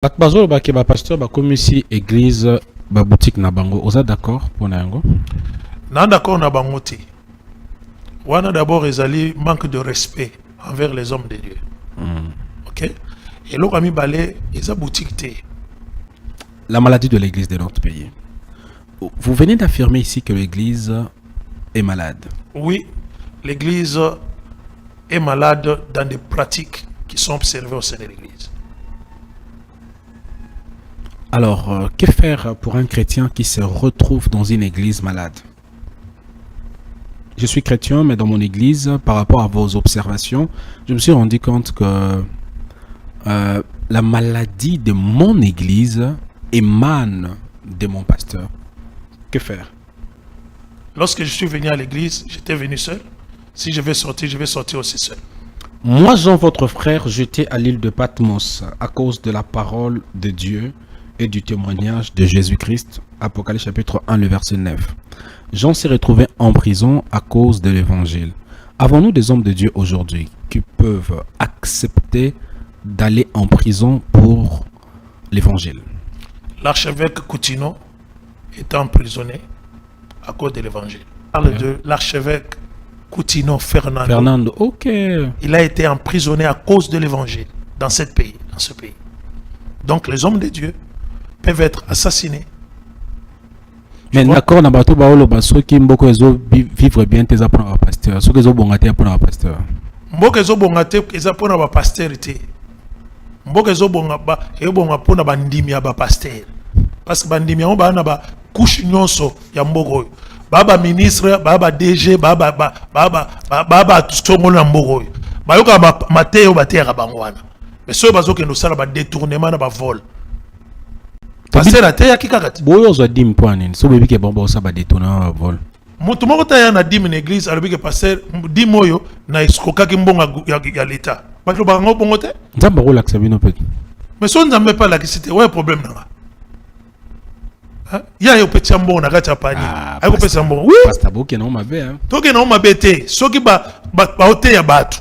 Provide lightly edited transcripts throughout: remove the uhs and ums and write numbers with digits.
Bato bazoloba ke ba pasteur ba komisi église ba boutique na bango. Oza d'accord pour nango? Non d'accord na bango te. Wana d'abord ezali manque de respect envers les hommes de Dieu. OK? Et l'autre ami balé eza boutique te. La maladie de l'église de notre pays. Vous venez d'affirmer ici que l'église est malade. Oui, l'église est malade dans des pratiques qui sont observées au sein de l'église. Alors, que faire pour un chrétien qui se retrouve dans une église malade? Je suis chrétien, mais dans mon église, par rapport à vos observations, je me suis rendu compte que la maladie de mon église émane de mon pasteur. Que faire? Lorsque je suis venu à l'église, j'étais venu seul. Si je vais sortir aussi seul. Moi, Jean, votre frère, j'étais à l'île de Patmos à cause de la parole de Dieu et du témoignage de Jésus-Christ. Apocalypse chapitre 1, le verset 9. Jean s'est retrouvé en prison à cause de l'évangile. Avons-nous des hommes de Dieu aujourd'hui qui peuvent accepter d'aller en prison pour l'évangile? L'archevêque Coutinho est emprisonné à cause de l'évangile. Parle de l'archevêque Coutinho Fernando. Ok. Il a été emprisonné à cause de l'évangile dans ce pays. Donc les hommes de Dieu peuvent être assassinés. Mais d'accord, na bato baolo baso ki mboko ezo vivre bien tes apprendre pasteur. Ceux qui ezo bongate apprendre pasteur. Mboko ezo bongate eza pona ba pasteur te. Mboko ezo bonga ba ebonga pona bandimi ya ba pasteur. Parce que bandimi ya ba na ba couche nyonso ya mboko. Baba ministre, baba DG, baba tsongo na mboko. Bayoka mateo batera bangwana. Mais ceux bazo ke no sala ba détournement na ba vol. Pasteur ate ya kikakati. Boyo zo dim poane, so bebi ke bomba osa ba détournement na vol. Mutu moko ta ya na dim na église alobi ke pasteur dim oyo na iskoka ki mbonga ya l'état. Baklo bango bongo te? Nzamba ko lakisa bino pe. Mais so nzambe pa lakisi te, ouais problème na. Ya yo petit mbongo na kati ya pani. Ay ko pesa mbongo. Oui. Pasteur boke na mabe hein. Toke na mabe te, soki ba hote ya batu.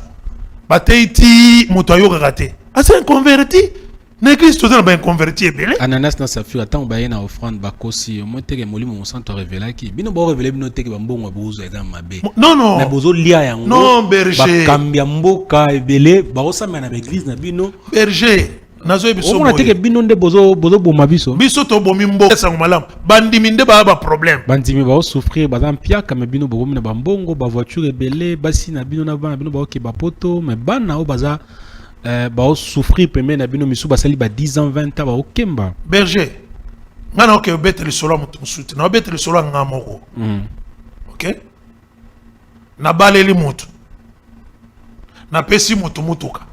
Ba teiti mutu ayoka kate. Asa un converti. Na église tout ba converti ebele. Ananas na safira tant ba yena offrande ba kosi mo teke molimo mo santo révéla ki. Bino ba révéler bino teke ba mbongo bozo eza mabe. Non non. Na bozo lia yango. Non berger. Ba kambia mboka ebele ba osama na église na bino. Berger. Nazo biso boy. On a teke bino nde bozo boma biso. Biso to bomi mbo sango malam. Bandimi nde ba problème. Bandimi ba souffrir ba zampia kama bino bokomi na ba mbongo ba voiture ebele basi na bino na bana bino ba oke ba poto mais bana o baza ba souffrir pemé na bino misu basali ba 10 ans 20 ans ba okemba. Berger. Ngana oke bete le solo mutu musuti. Na bete le solo ngamoko. OK? Na baleli mutu. Na pesi mutu mutuka.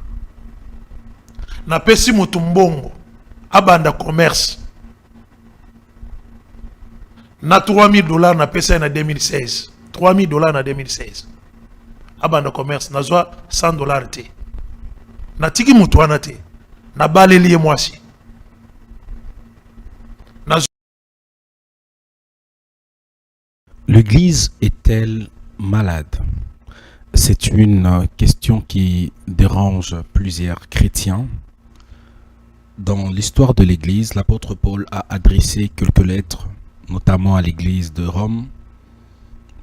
Na pesi mutu mbongo abanda commerce na $3,000 na pesa na 2016 $3,000 na 2016 abanda commerce na zwa $100 te na tiki mutu wana te na baleli ye mwasi na L'église est-elle malade? C'est une question qui dérange plusieurs chrétiens. Dans l'histoire de l'Église, l'apôtre Paul a adressé quelques lettres, notamment à l'Église de Rome.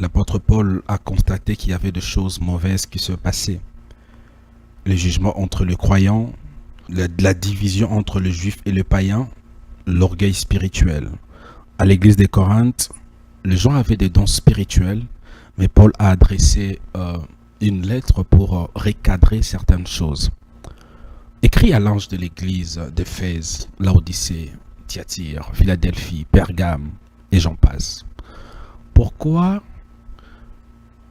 L'apôtre Paul a constaté qu'il y avait des choses mauvaises qui se passaient. Le jugement entre les croyants, la division entre le juif et le païen, l'orgueil spirituel. À l'Église de Corinthe, les gens avaient des dons spirituels, mais Paul a adressé une lettre pour recadrer certaines choses. Écrit à l'ange de l'église d'Éphèse, Laodicée, Thyatire, Philadelphie, Pergame, et j'en passe. Pourquoi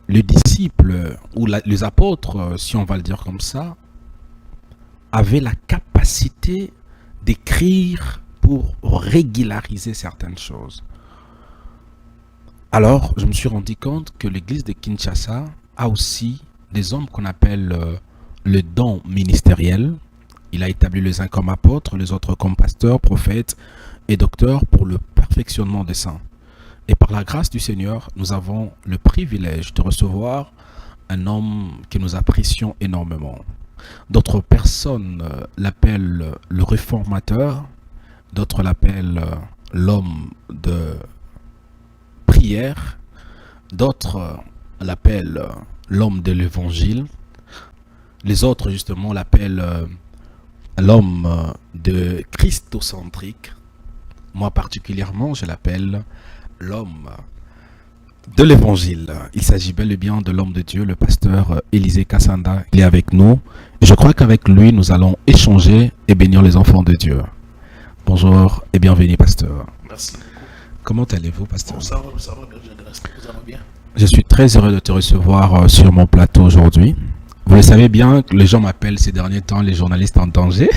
les disciples, ou les apôtres, si on va le dire comme ça, avaient la capacité d'écrire pour régulariser certaines choses? Alors, je me suis rendu compte que l'église de Kinshasa a aussi des hommes qu'on appelle le don ministériel. Il a établi les uns comme apôtres, les autres comme pasteurs, prophètes et docteurs pour le perfectionnement des saints. Et par la grâce du Seigneur, nous avons le privilège de recevoir un homme que nous apprécions énormément. D'autres personnes l'appellent le réformateur, d'autres l'appellent l'homme de prière, d'autres l'appellent l'homme de l'évangile, les autres justement l'appellent l'homme de christocentrique. Moi particulièrement, je l'appelle l'homme de l'évangile. Il s'agit bel et bien de l'homme de Dieu, le pasteur Élisée Kassanda. Il est avec nous. Je crois qu'avec lui, nous allons échanger et bénir les enfants de Dieu. Bonjour et bienvenue, pasteur. Merci beaucoup. Comment allez-vous, pasteur? Bon, ça va, Berger Grâce. Vous allez bien? Je suis très heureux de te recevoir sur mon plateau aujourd'hui. Vous le savez bien, les gens m'appellent ces derniers temps les journalistes en danger.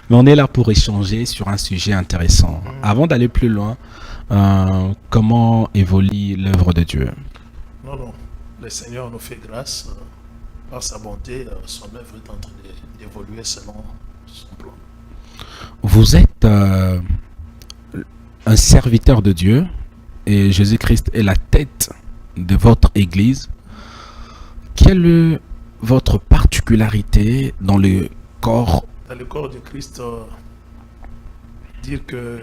Mais on est là pour échanger sur un sujet intéressant. Avant d'aller plus loin, comment évolue l'œuvre de Dieu? Non. Le Seigneur nous fait grâce. Par sa bonté, son œuvre est en train d'évoluer selon son plan. Vous êtes un serviteur de Dieu et Jésus-Christ est la tête de votre Église. Quelle est votre particularité dans le corps? Dans le corps de Christ, dire que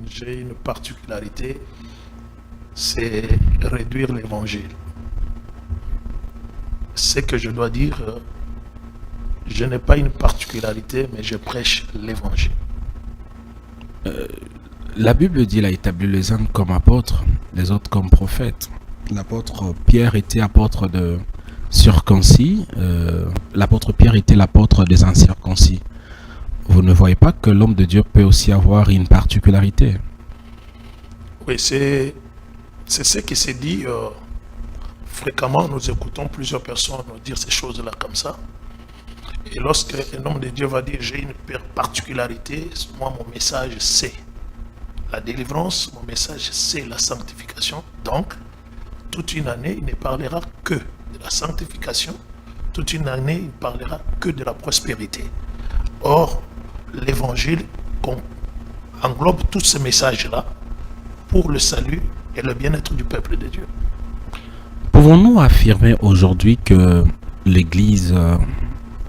j'ai une particularité, c'est réduire l'évangile. Ce que je dois dire, je n'ai pas une particularité, mais je prêche l'évangile. La Bible dit, il a établi les uns comme apôtres, les autres comme prophètes. L'apôtre Pierre était apôtre de circoncis, l'apôtre Pierre était l'apôtre des incirconcis. Vous ne voyez pas que l'homme de Dieu peut aussi avoir une particularité? Oui, c'est ce qui s'est dit fréquemment. Nous écoutons plusieurs personnes nous dire ces choses-là comme ça. Et lorsque un homme de Dieu va dire j'ai une particularité, moi mon message c'est la délivrance, mon message c'est la sanctification. Donc, toute une année, il ne parlera que de la sanctification. Toute une année, il ne parlera que de la prospérité. Or, l'évangile englobe tous ces messages-là pour le salut et le bien-être du peuple de Dieu. Pouvons-nous affirmer aujourd'hui que l'Église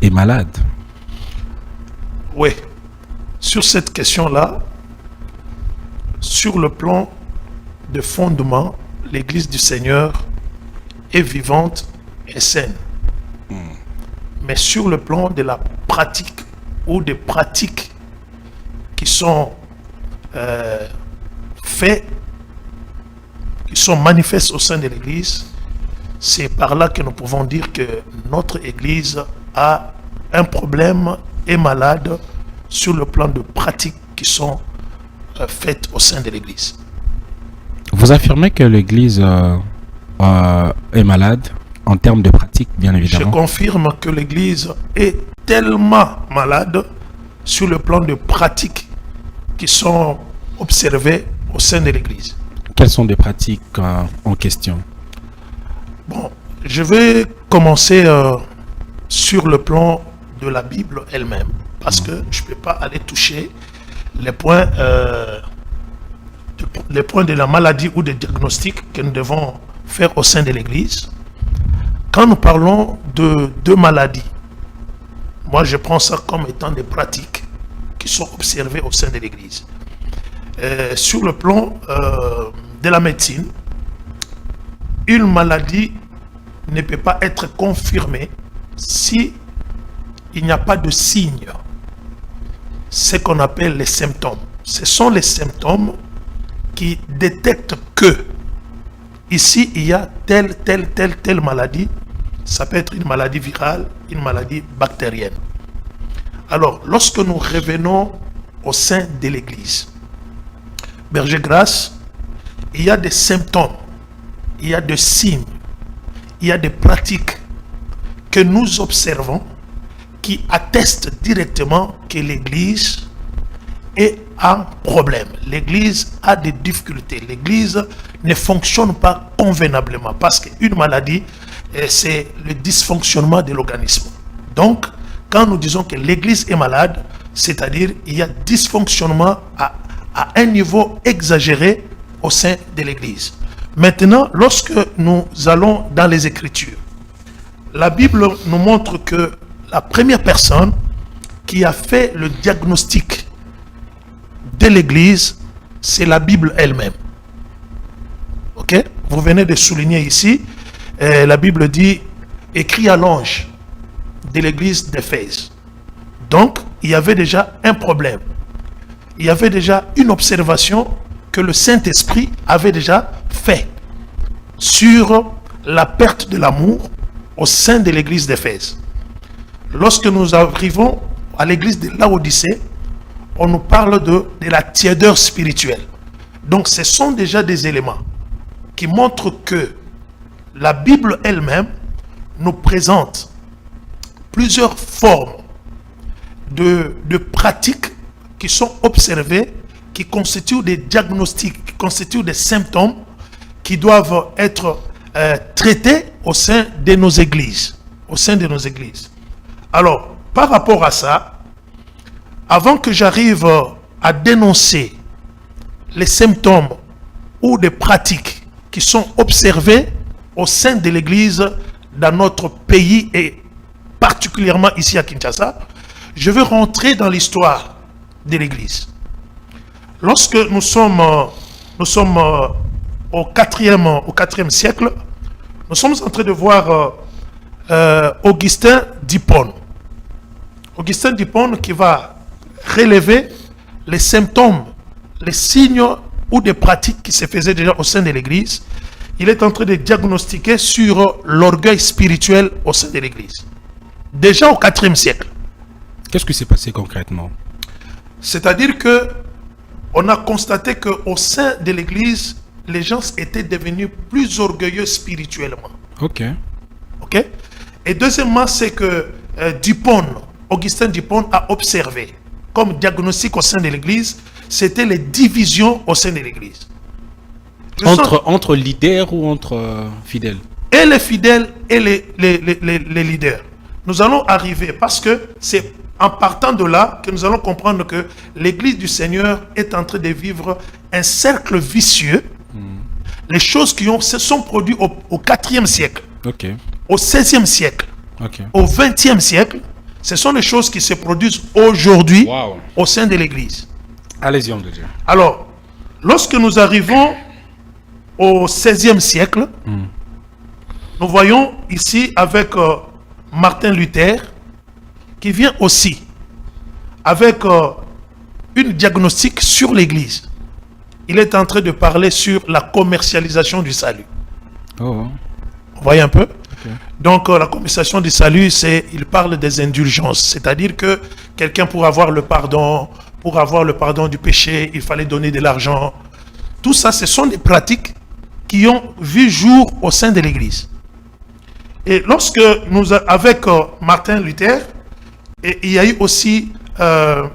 est malade? Oui. Sur cette question-là, sur le plan de fondement, l'Église du Seigneur est vivante et saine. Mais sur le plan de la pratique ou des pratiques qui sont faites, qui sont manifestes au sein de l'Église, c'est par là que nous pouvons dire que notre Église a un problème, est malade sur le plan de pratiques qui sont faites au sein de l'Église. Vous affirmez que l'Église est malade en termes de pratiques, bien évidemment. Je confirme que l'Église est tellement malade sur le plan de pratiques qui sont observées au sein de l'Église. Quelles sont les pratiques en question? Bon, je vais commencer sur le plan de la Bible elle-même, parce que je ne peux pas aller toucher les points de la maladie ou des diagnostics que nous devons faire au sein de l'Église. Quand nous parlons de deux maladies, moi je prends ça comme étant des pratiques qui sont observées au sein de l'Église. Sur le plan de la médecine, une maladie ne peut pas être confirmée si il n'y a pas de signes. Ce qu'on appelle les symptômes. Ce sont les symptômes qui détectent que ici il y a telle maladie. Ça peut être une maladie virale, une maladie bactérienne. Alors, lorsque nous revenons au sein de l'Église, Berger Grâce, il y a des symptômes, il y a des signes, il y a des pratiques que nous observons qui attestent directement que l'Église est un problème. L'Église a des difficultés. L'Église ne fonctionne pas convenablement parce qu'une maladie, c'est le dysfonctionnement de l'organisme. Donc, quand nous disons que l'Église est malade, c'est-à-dire il y a dysfonctionnement à un niveau exagéré au sein de l'Église. Maintenant, lorsque nous allons dans les Écritures, la Bible nous montre que la première personne qui a fait le diagnostic de l'Église, c'est la Bible elle-même. Ok? Vous venez de souligner ici, la Bible dit, écrit à l'ange de l'Église d'Éphèse. Donc, il y avait déjà un problème. Il y avait déjà une observation que le Saint-Esprit avait déjà fait sur la perte de l'amour au sein de l'église d'Éphèse. Lorsque nous arrivons à l'église de Laodicée, on nous parle de la tiédeur spirituelle. Donc ce sont déjà des éléments qui montrent que la Bible elle-même nous présente plusieurs formes de pratiques qui sont observées, qui constituent des diagnostics, qui constituent des symptômes qui doivent être traités au sein de nos églises. Au sein de nos églises. Alors, par rapport à ça, avant que j'arrive à dénoncer les symptômes ou des pratiques qui sont observées au sein de l'église dans notre pays et particulièrement ici à Kinshasa, je veux rentrer dans l'histoire de l'église. Lorsque nous sommes au 4e siècle, nous sommes en train de voir Augustin d'Hippone. Augustin d'Hippone qui va relever les symptômes, les signes ou des pratiques qui se faisaient déjà au sein de l'église. Il est en train de diagnostiquer sur l'orgueil spirituel au sein de l'église. Déjà au 4e siècle. Qu'est-ce qui s'est passé concrètement? C'est-à-dire que on a constaté qu'au sein de l'église, les gens étaient devenus plus orgueilleux spirituellement. Ok. Ok. Et deuxièmement, c'est que Augustin d'Hippone a observé, comme diagnostic au sein de l'église, c'était les divisions au sein de l'église. Entre leaders ou entre fidèles? Et les fidèles et les leaders. Nous allons arriver, parce que c'est en partant de là que nous allons comprendre que l'église du Seigneur est en train de vivre un cercle vicieux. Les choses qui se sont produites au 4e siècle, okay. Au 16e siècle, okay. Au 20e siècle, ce sont les choses qui se produisent aujourd'hui au sein de l'église. Allez-y, homme de Dieu. Alors, lorsque nous arrivons au 16e siècle, nous voyons ici avec Martin Luther, qui vient aussi avec une diagnostic sur l'église. Il est en train de parler sur la commercialisation du salut. Oh. Vous voyez un peu? Okay. Donc la commercialisation du salut, il parle des indulgences. C'est-à-dire que quelqu'un pour avoir le pardon du péché, il fallait donner de l'argent. Tout ça, ce sont des pratiques qui ont vu jour au sein de l'église. Et lorsque avec Martin Luther, et il y a eu aussi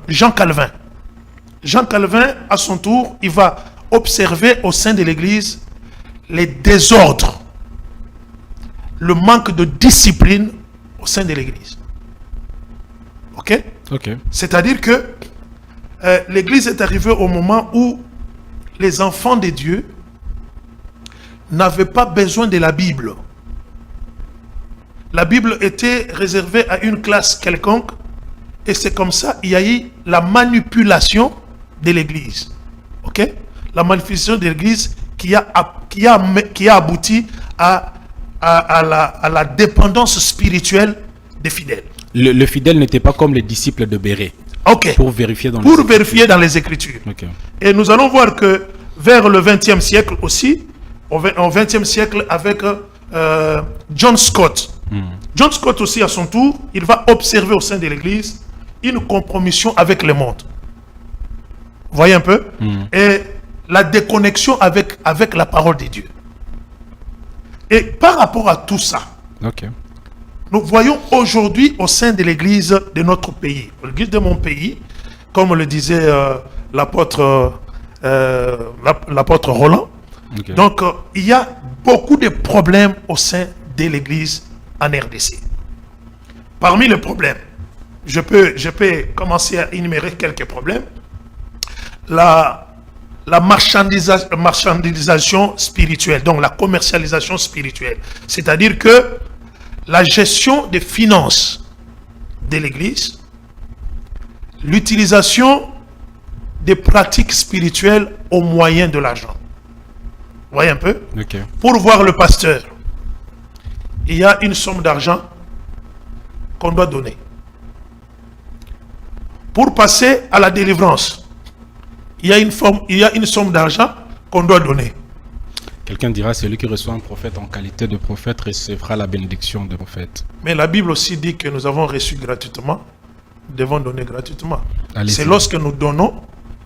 Jean Calvin. Jean Calvin, à son tour, il va observer au sein de l'église les désordres, le manque de discipline au sein de l'église. Ok? C'est-à-dire que l'église est arrivée au moment où les enfants de Dieu n'avaient pas besoin de la Bible. La Bible était réservée à une classe quelconque, et c'est comme ça il y a eu la manipulation de l'église. Ok? La manipulation de l'église qui a abouti à la dépendance spirituelle des fidèles. Le fidèle n'était pas comme les disciples de Béré. Ok. Pour vérifier dans les Écritures. Okay. Et nous allons voir que vers le 20e siècle aussi, au 20e siècle avec John Scott. John Scott aussi à son tour, il va observer au sein de l'église une compromission avec le monde. Vous voyez un peu? Et la déconnexion avec la parole de Dieu. Et par rapport à tout ça, nous voyons aujourd'hui au sein de l'église de notre pays, l'église de mon pays, comme le disait l'apôtre Roland. Donc il y a beaucoup de problèmes au sein de l'église en RDC. Parmi les problèmes, je peux commencer à énumérer quelques problèmes. La marchandisation spirituelle, donc la commercialisation spirituelle. C'est-à-dire que la gestion des finances de l'Église, l'utilisation des pratiques spirituelles au moyen de l'argent. Vous voyez un peu? Ok. Pour voir le pasteur, il y a une somme d'argent qu'on doit donner. Pour passer à la délivrance, il y a une somme d'argent qu'on doit donner. Quelqu'un dira, celui qui reçoit un prophète en qualité de prophète recevra la bénédiction de prophète. Mais la Bible aussi dit que nous avons reçu gratuitement, nous devons donner gratuitement. Allez-y. C'est lorsque nous donnons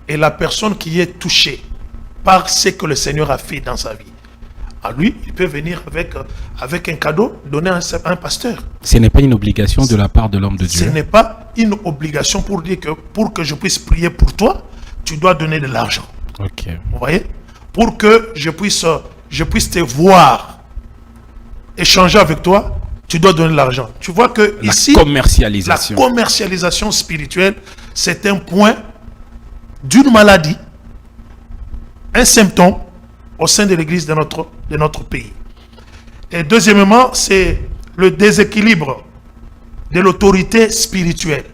et la personne qui est touchée par ce que le Seigneur a fait dans sa vie. À lui, il peut venir avec un cadeau, donner à un pasteur. Ce n'est pas une obligation de la part de l'homme de Ce Dieu. n'est pas une obligation pour dire que pour que je puisse prier pour toi, tu dois donner de l'argent. Ok. Vous voyez? Pour que je puisse te voir, échanger avec toi, tu dois donner de l'argent. Tu vois que La ici, commercialisation. la commercialisation spirituelle, c'est un point d'une maladie, un symptôme au sein de l'Église de notre pays. Et deuxièmement, c'est le déséquilibre de l'autorité spirituelle.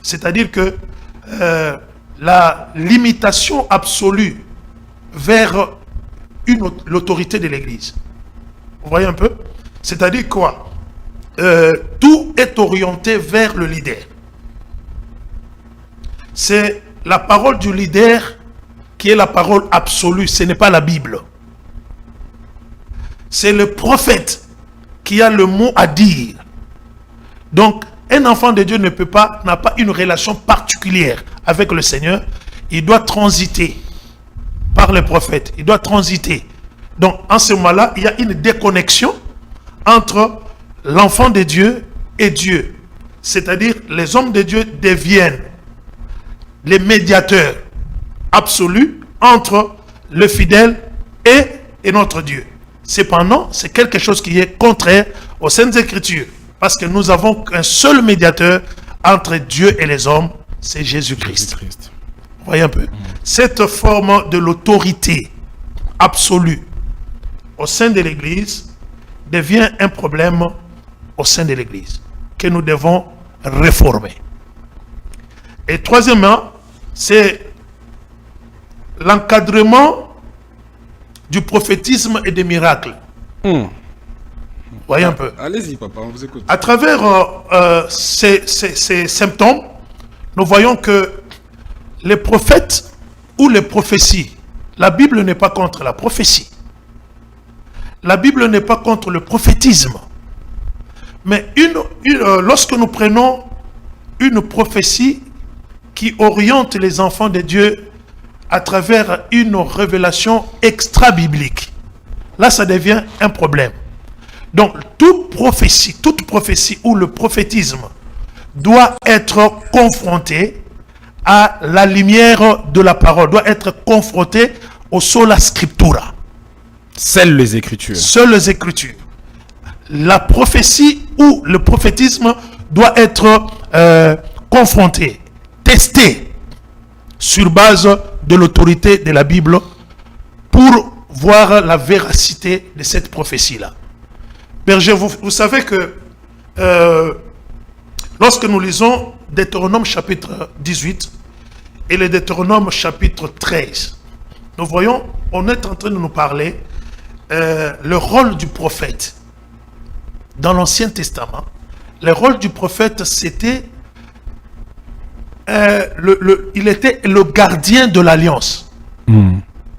C'est-à-dire que la limitation absolue vers l'autorité de l'Église. Vous voyez un peu? C'est-à-dire quoi? Tout est orienté vers le leader. C'est la parole du leader qui est la parole absolue, ce n'est pas la Bible. C'est le prophète qui a le mot à dire. Donc, un enfant de Dieu n'a pas une relation particulière avec le Seigneur. Il doit transiter par le prophète. Il doit transiter. Donc, en ce moment-là, il y a une déconnexion entre l'enfant de Dieu et Dieu. C'est-à-dire, les hommes de Dieu deviennent les médiateurs absolus entre le fidèle et notre Dieu. Cependant, c'est quelque chose qui est contraire aux Saintes Écritures. Parce que nous avons qu'un seul médiateur entre Dieu et les hommes, c'est Jésus-Christ. Vous voyez un peu? Cette forme de l'autorité absolue au sein de l'Église devient un problème au sein de l'Église que nous devons réformer. Et troisièmement, c'est l'encadrement du prophétisme et des miracles. Vous voyez un peu? Allez-y, papa, on vous écoute. À travers ces symptômes, nous voyons que les prophètes ou les prophéties, la Bible n'est pas contre la prophétie. La Bible n'est pas contre le prophétisme. Mais lorsque nous prenons une prophétie qui oriente les enfants de Dieu à travers une révélation extra-biblique, là ça devient un problème. Donc toute prophétie ou le prophétisme doit être confronté à la lumière de la parole, doit être confronté au sola scriptura. Seules les Écritures. Seules les Écritures. La prophétie ou le prophétisme doit être confronté, testé sur base de l'autorité de la Bible pour voir la véracité de cette prophétie-là. Berger, vous savez que lorsque nous lisons Deutéronome chapitre 18 et le Deutéronome chapitre 13, nous voyons, on est en train de nous parler le rôle du prophète. Dans l'Ancien Testament, le rôle du prophète, c'était il était le gardien de l'alliance.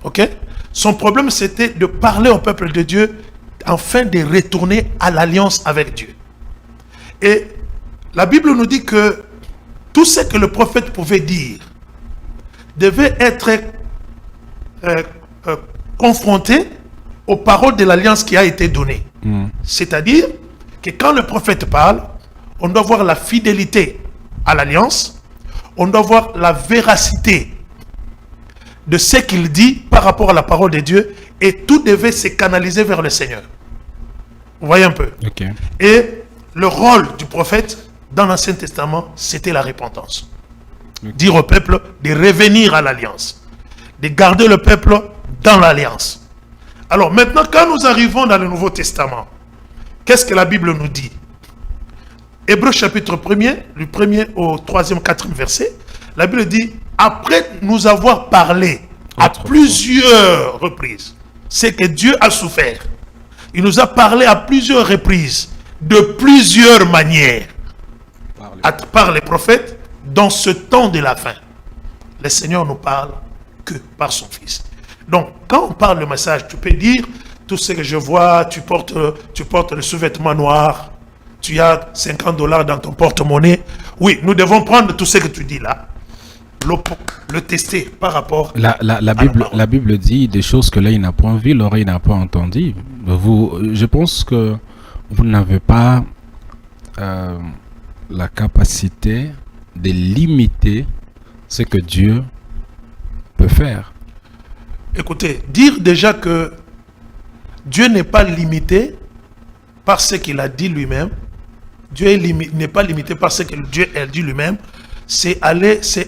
Ok? Son problème, c'était de parler au peuple de Dieu afin de retourner à l'alliance avec Dieu. Et la Bible nous dit que tout ce que le prophète pouvait dire devait être confronté aux paroles de l'alliance qui a été donnée. C'est-à-dire que quand le prophète parle, on doit voir la fidélité à l'alliance, on doit voir la véracité de ce qu'il dit par rapport à la parole de Dieu, et tout devait se canaliser vers le Seigneur. Vous voyez un peu? Ok. Et le rôle du prophète dans l'Ancien Testament, c'était la repentance. Dire au peuple de revenir à l'alliance, de garder le peuple dans l'alliance. Alors maintenant, quand nous arrivons dans le Nouveau Testament, qu'est-ce que la Bible nous dit? Hébreux chapitre 1er, du 1er au 3e, 4e verset, la Bible dit, après nous avoir parlé à plusieurs reprises, c'est que Dieu a souffert. Il nous a parlé à plusieurs reprises, de plusieurs manières, par les prophètes, dans ce temps de la fin. Le Seigneur nous parle que par son Fils. Donc, quand on parle de message, tu peux dire, tout ce que je vois, tu portes le sous-vêtement noir, tu as $50 dans ton porte-monnaie. Oui, nous devons prendre tout ce que tu dis là, le tester par rapport la Bible dit des choses que l'œil n'a point vues, l'oreille n'a pas entendu. Je pense que vous n'avez pas la capacité de limiter ce que Dieu peut faire. Écoutez, dire déjà que Dieu n'est pas limité par ce qu'il a dit lui-même, Dieu n'est pas limité par ce que Dieu a dit lui-même, c'est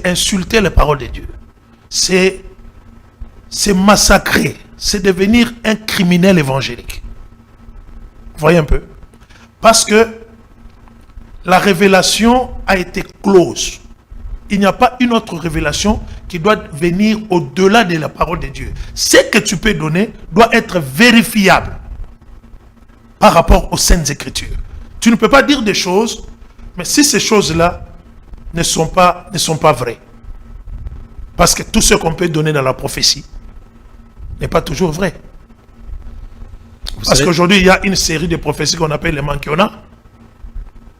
insulter les paroles de Dieu. C'est massacrer, c'est devenir un criminel évangélique. Vous voyez un peu? Parce que la révélation a été close. Il n'y a pas une autre révélation qui doit venir au-delà de la parole de Dieu. Ce que tu peux donner doit être vérifiable par rapport aux Saintes Écritures. Tu ne peux pas dire des choses, mais si ces choses-là ne sont pas vraies, parce que tout ce qu'on peut donner dans la prophétie n'est pas toujours vrai. Parce qu'aujourd'hui, il y a une série de prophéties qu'on appelle les mankiona.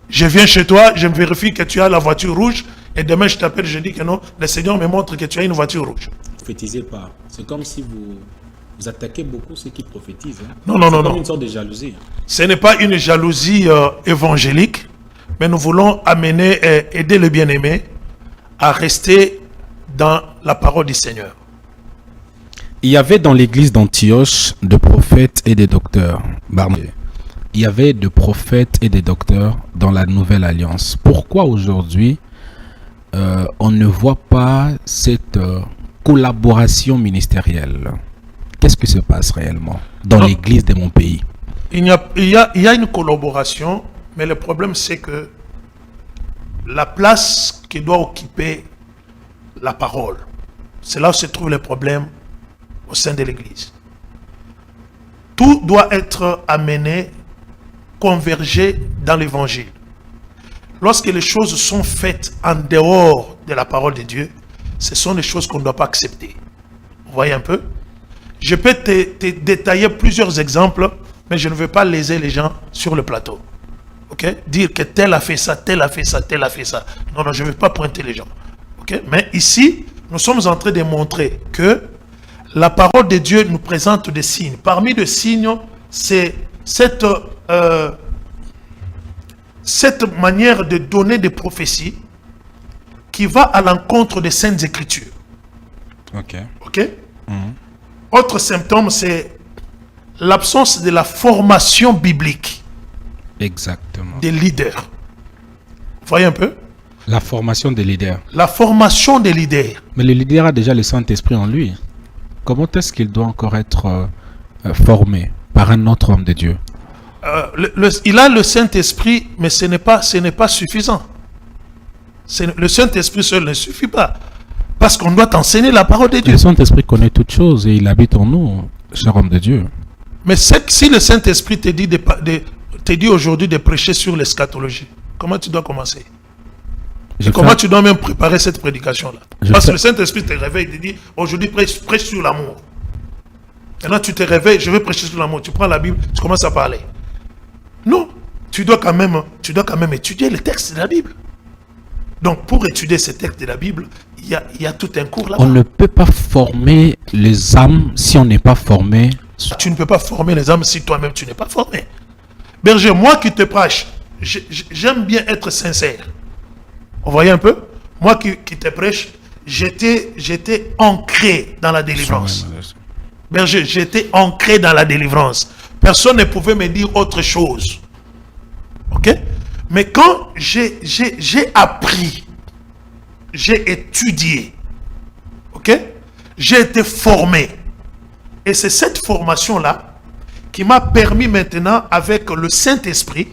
Je viens chez toi, je vérifie que tu as la voiture rouge, et demain je t'appelle, je dis que non, le Seigneur me montre que tu as une voiture rouge. Ne prophétisez pas. C'est comme si vous attaquez beaucoup ceux qui prophétisent. Hein. Non. C'est comme une sorte de jalousie. Ce n'est pas une jalousie évangélique, mais nous voulons amener et aider le bien-aimé à rester dans la parole du Seigneur. Il y avait dans l'église d'Antioche des prophètes et des docteurs. Il y avait des prophètes et des docteurs dans la nouvelle alliance. Pourquoi aujourd'hui on ne voit pas cette collaboration ministérielle? Qu'est-ce qui se passe réellement dans l'église de mon pays? Il y a une collaboration, mais le problème c'est que la place qui doit occuper la parole, c'est là où se trouve le problème au sein de l'église. Tout doit être amené, converger dans l'évangile. Lorsque les choses sont faites en dehors de la parole de Dieu, ce sont des choses qu'on ne doit pas accepter. Vous voyez un peu? Je peux te détailler plusieurs exemples, mais je ne veux pas léser les gens sur le plateau. Okay? Dire que tel a fait ça, tel a fait ça, tel a fait ça. Non, je ne veux pas pointer les gens. Okay? Mais ici, nous sommes en train de montrer que la parole de Dieu nous présente des signes. Parmi les signes, c'est cette manière de donner des prophéties qui va à l'encontre des Saintes Écritures. Ok. Autre symptôme, c'est l'absence de la formation biblique. Exactement. Des leaders. Vous voyez un peu? La formation des leaders. La formation des leaders. Mais le leader a déjà le Saint-Esprit en lui. Comment est-ce qu'il doit encore être formé par un autre homme de Dieu? Il a le Saint-Esprit, mais ce n'est pas suffisant. Le Saint-Esprit seul ne suffit pas. Parce qu'on doit enseigner la parole de Dieu. Le Saint-Esprit connaît toutes choses et il habite en nous, cher homme de Dieu. Mais si le Saint-Esprit te dit aujourd'hui de prêcher sur l'eschatologie, comment tu dois commencer? Comment tu dois même préparer cette prédication-là? Parce que le Saint-Esprit te réveille et te dit, aujourd'hui prêche sur l'amour. Maintenant tu te réveilles, je vais prêcher sur l'amour. Tu prends la Bible, tu commences à parler. Non, tu dois quand même étudier les textes de la Bible. Donc pour étudier ces textes de la Bible, il y a tout un cours là-bas. On ne peut pas former les âmes si on n'est pas formé. Tu ne peux pas former les âmes si toi-même tu n'es pas formé. Berger, moi qui te prêche, j'aime bien être sincère. Vous voyez un peu? Moi qui te prêche, j'étais ancré dans la délivrance. Berger, j'étais ancré dans la délivrance. Personne ne pouvait me dire autre chose. Ok? Mais quand j'ai appris, j'ai étudié, ok? J'ai été formé. Et c'est cette formation-là qui m'a permis maintenant, avec le Saint-Esprit,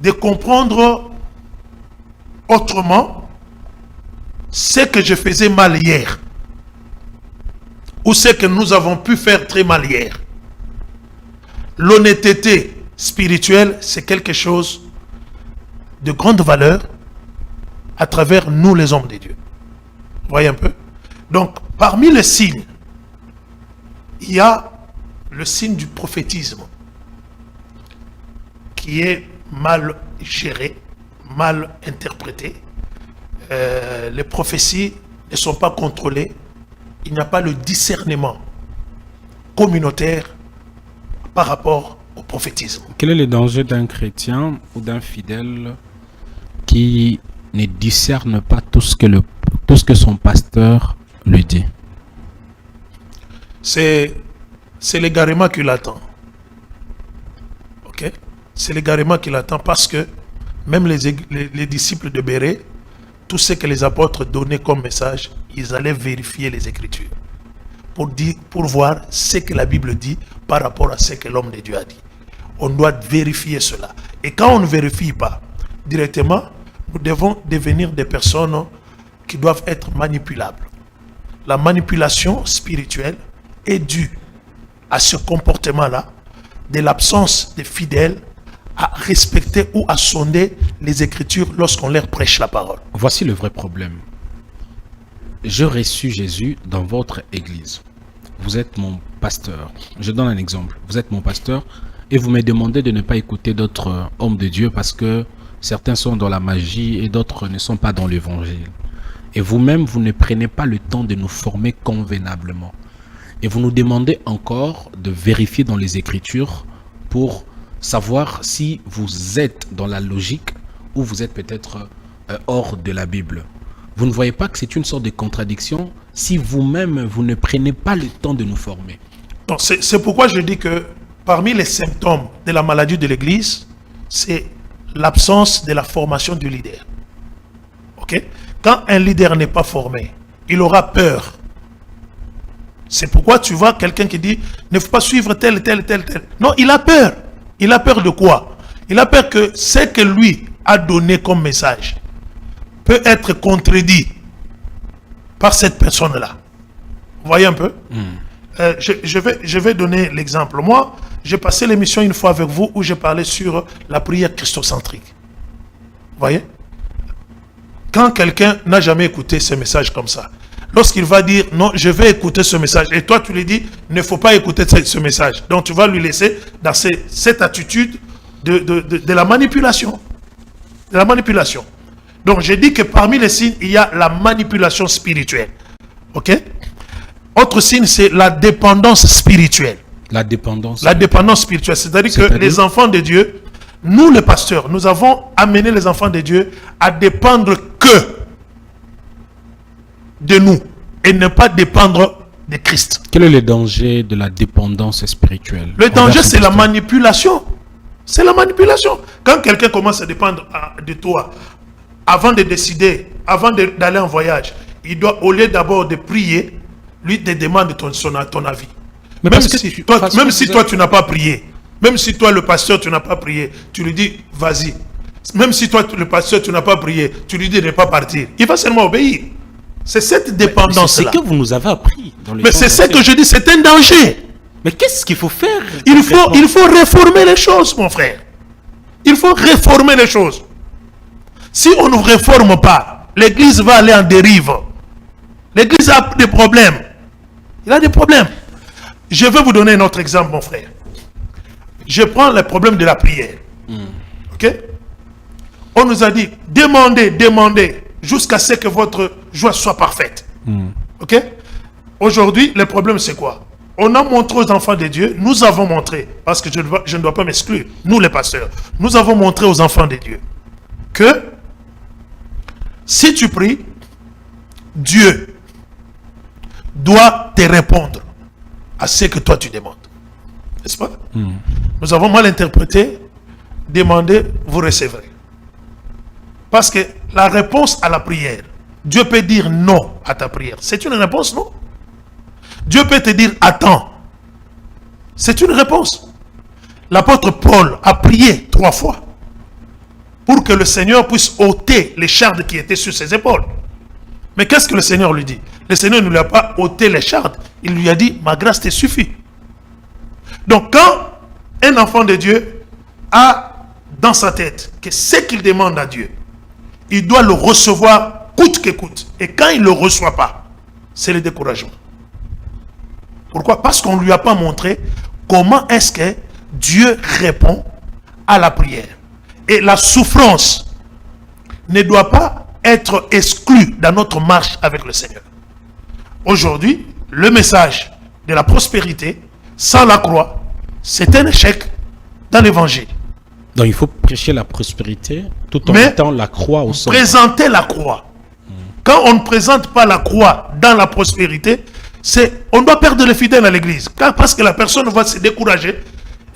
de comprendre autrement ce que je faisais mal hier ou ce que nous avons pu faire très mal hier. L'honnêteté spirituelle, c'est quelque chose de grande valeur à travers nous les hommes de Dieu. Vous voyez un peu? Donc, parmi les signes, il y a le signe du prophétisme qui est mal géré, mal interprété. Les prophéties ne sont pas contrôlées. Il n'y a pas le discernement communautaire par rapport au prophétisme. Quel est le danger d'un chrétien ou d'un fidèle qui ne discerne pas tout ce que son pasteur lui dit? C'est l'égarement qui l'attend. Ok? C'est l'égarement qui l'attend parce que même les disciples de Bérée, tout ce que les apôtres donnaient comme message, ils allaient vérifier les Écritures pour voir ce que la Bible dit par rapport à ce que l'homme de Dieu a dit. On doit vérifier cela. Et quand on ne vérifie pas directement, nous devons devenir des personnes qui doivent être manipulables. La manipulation spirituelle est due à ce comportement-là, de l'absence des fidèles à respecter ou à sonder les Écritures lorsqu'on leur prêche la parole. Voici le vrai problème. J'ai reçu Jésus dans votre église. Vous êtes mon pasteur. Je donne un exemple. Vous êtes mon pasteur et vous me demandez de ne pas écouter d'autres hommes de Dieu parce que certains sont dans la magie et d'autres ne sont pas dans l'évangile. Et vous-même, vous ne prenez pas le temps de nous former convenablement. Et vous nous demandez encore de vérifier dans les Écritures pour savoir si vous êtes dans la logique ou vous êtes peut-être hors de la Bible. Vous ne voyez pas que c'est une sorte de contradiction si vous-même, vous ne prenez pas le temps de nous former. C'est pourquoi je dis que parmi les symptômes de la maladie de l'Église, c'est l'absence de la formation du leader. Ok? Quand un leader n'est pas formé, il aura peur. C'est pourquoi tu vois quelqu'un qui dit « Ne faut pas suivre tel. » Non, il a peur. Il a peur de quoi? Il a peur que ce que lui a donné comme message peut être contredit par cette personne-là. Vous voyez un peu? Je vais donner l'exemple. Moi, j'ai passé l'émission une fois avec vous où j'ai parlé sur la prière christocentrique. Vous voyez? Quand quelqu'un n'a jamais écouté ce message comme ça, lorsqu'il va dire non, je vais écouter ce message, et toi tu lui dis ne faut pas écouter ce message, donc tu vas lui laisser dans cette attitude de la manipulation. De la manipulation. Donc j'ai dit que parmi les signes, il y a la manipulation spirituelle. Ok? Autre signe, c'est la dépendance spirituelle. La dépendance. La dépendance spirituelle. C'est-à-dire que les enfants de Dieu, nous les pasteurs, nous avons amené les enfants de Dieu à dépendre que de nous et ne pas dépendre de Christ. Quel est le danger de la dépendance spirituelle? Le danger, c'est la manipulation. C'est la manipulation. Quand quelqu'un commence à dépendre de toi, avant de décider, avant d'aller en voyage, il doit, au lieu d'abord de prier, lui te demande ton avis. Mais même si toi tu n'as pas prié, même si toi le pasteur tu n'as pas prié, tu lui dis vas-y. Même si toi le pasteur tu n'as pas prié, tu lui dis de ne pas partir. Il va seulement obéir. C'est cette dépendance-là. C'est ce que vous nous avez appris. Mais c'est ce que je dis, c'est un danger. Mais qu'est-ce qu'il faut faire? Il faut réformer les choses, mon frère. Il faut réformer les choses. Si on ne réforme pas, l'église va aller en dérive. L'église a des problèmes. Il a des problèmes. Je vais vous donner un autre exemple, mon frère. Je prends le problème de la prière. Ok? On nous a dit, demandez, jusqu'à ce que votre joie soit parfaite. Ok? Aujourd'hui, le problème c'est quoi? On a montré aux enfants de Dieu, nous avons montré, parce que je ne dois pas m'exclure, nous les pasteurs, nous avons montré aux enfants de Dieu que si tu pries, Dieu doit te répondre à ce que toi tu demandes. N'est-ce pas? Nous avons mal interprété, demandez, vous recevrez. Parce que la réponse à la prière, Dieu peut dire non à ta prière. C'est une réponse, non? Dieu peut te dire attends. C'est une réponse. L'apôtre Paul a prié 3 fois. pour que le Seigneur puisse ôter les chardes qui étaient sur ses épaules. Mais qu'est-ce que le Seigneur lui dit? Le Seigneur ne lui a pas ôté les chardes. Il lui a dit, ma grâce te suffit. Donc quand un enfant de Dieu a dans sa tête que ce qu'il demande à Dieu, il doit le recevoir coûte que coûte. Et quand il ne le reçoit pas, c'est le découragement. Pourquoi? Parce qu'on ne lui a pas montré comment est-ce que Dieu répond à la prière. Et la souffrance ne doit pas être exclue dans notre marche avec le Seigneur. Aujourd'hui, le message de la prospérité sans la croix, c'est un échec dans l'évangile. Donc il faut prêcher la prospérité tout en mettant la croix au centre. Présenter la croix. Quand on ne présente pas la croix dans la prospérité, on doit perdre les fidèles à l'église. Parce que la personne va se décourager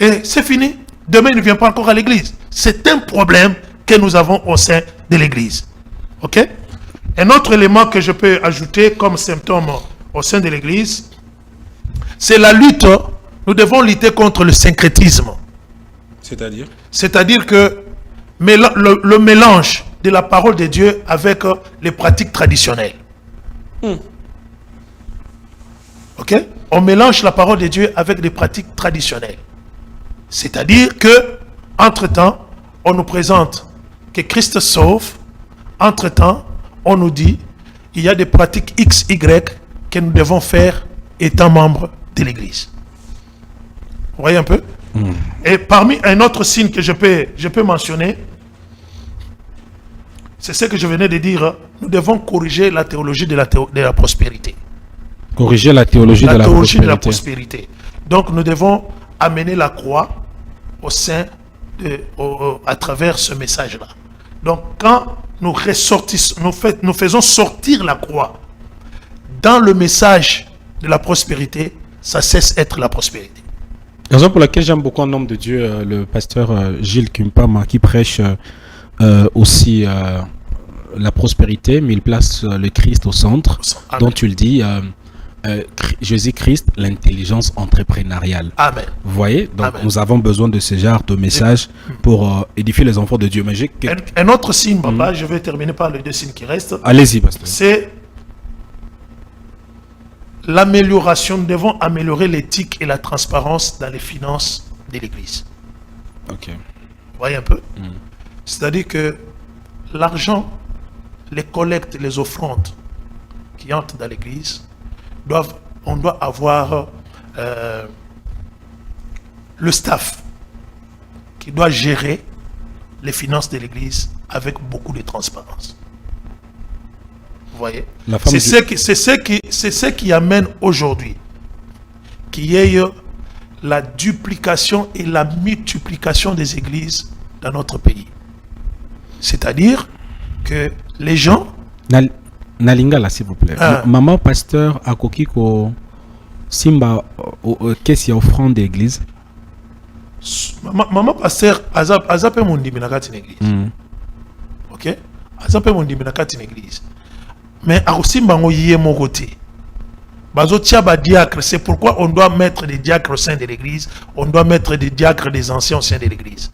et c'est fini. Demain, il ne vient pas encore à l'église. C'est un problème que nous avons au sein de l'église. Ok? Un autre élément que je peux ajouter comme symptôme au sein de l'église, c'est la lutte. Nous devons lutter contre le syncrétisme. C'est-à-dire? C'est-à-dire que le mélange de la parole de Dieu avec les pratiques traditionnelles. Ok? On mélange la parole de Dieu avec les pratiques traditionnelles. C'est-à-dire que, entre-temps, on nous présente que Christ sauve. Entre-temps, on nous dit il y a des pratiques X, Y que nous devons faire étant membres de l'Église. Vous voyez un peu? Et parmi un autre signe que je peux mentionner, c'est ce que je venais de dire, nous devons corriger la théologie de la prospérité. Corriger la théologie de la prospérité. Donc nous devons amener la croix au sein à travers ce message-là. Donc quand nous faisons sortir la croix dans le message de la prospérité, ça cesse d'être la prospérité. Raison pour laquelle j'aime beaucoup en homme de Dieu, le pasteur Gilles Kumpama, qui prêche aussi la prospérité, mais il place le Christ au centre. Amen. Dont tu le dis, Jésus-Christ, l'intelligence entrepreneuriale. Amen. Vous voyez? Donc Amen. nous avons besoin de ce genre de message pour édifier les enfants de Dieu. Mais un autre signe, papa, je vais terminer par les deux signes qui restent. Allez-y, pasteur. C'est l'amélioration. Nous devons améliorer l'éthique et la transparence dans les finances de l'Église. Ok. Vous voyez un peu? C'est-à-dire que l'argent, les collectes, les offrandes qui entrent dans l'Église, on doit avoir le staff qui doit gérer les finances de l'Église avec beaucoup de transparence. Vous voyez? C'est ce qui amène aujourd'hui qu'il y ait la duplication et la multiplication des églises dans notre pays. C'est-à-dire que les gens... Nalingala, s'il vous plaît. Maman pasteur a kokiko simba qu'est-ce qu'il y a offrande d'église? Maman pasteur azape mon dimi na kati l'église. Ok? Azape mon dimi na kati l'église. Mais a simba ngo yé mon côté. Bazo tia ba diacre, c'est pourquoi on doit mettre des diacres au sein de l'église, on doit mettre des diacres des anciens au sein de l'église.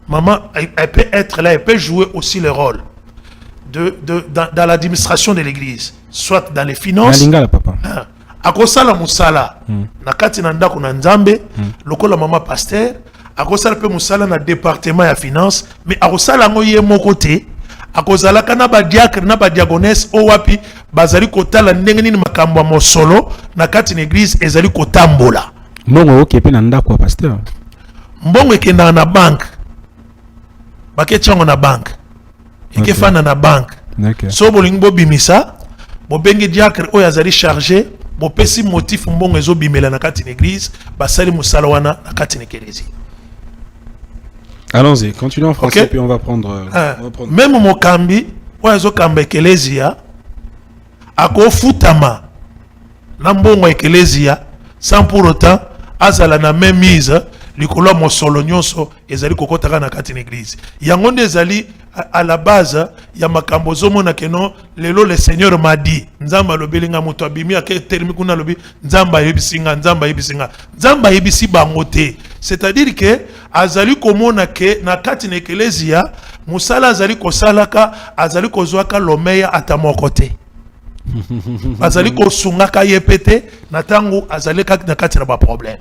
Maman, elle peut être là, elle peut jouer aussi le rôle dans l'administration de l'église, soit dans les finances. Nalingala, papa. Akosala musala na kati na ndako na nzambe, lokola mama pasteur, akosala pe musala na département ya finance, mais akosala ngo ye moko te, akozala kana ba diacre na ba diagonesse o wapi bazali kotala ndenge nini makambo ya mosolo na kati na église ezali kotambola. Mbongo okepe na ndako pasteur. Mbongo ekenda na banque. Baketiango na banque. Ekefana na banque. So bolingi bo bimisa, bo bengi diacre oyo azali chargé, bo pesi motif mbongo ezo bimela na kati na église, basali musala wana na kati na eklezia. Allons-y, continuons en français, okay. Puis on va prendre... Même mokambi oyo ezo kamba eklezia ako futama na mbongo eklezia sans pour autant azala na même mise likolo mosolo nyonso ezali kokotaka na kati na église. Yango nde ezali à la base ya makambo zomona keno lelo le Seigneur m'a dit nzamba lobelinga moto abimi ake termi kuna lobi nzamba yebisinga nzamba yebisi bango te. C'est-à-dire que azali komona ke na kati na eklezia Musala azali kosalaka, azali kozwaka lomeya ata moko te. Azali kosungaka yepete, natangu azali kak na kati na ba problème.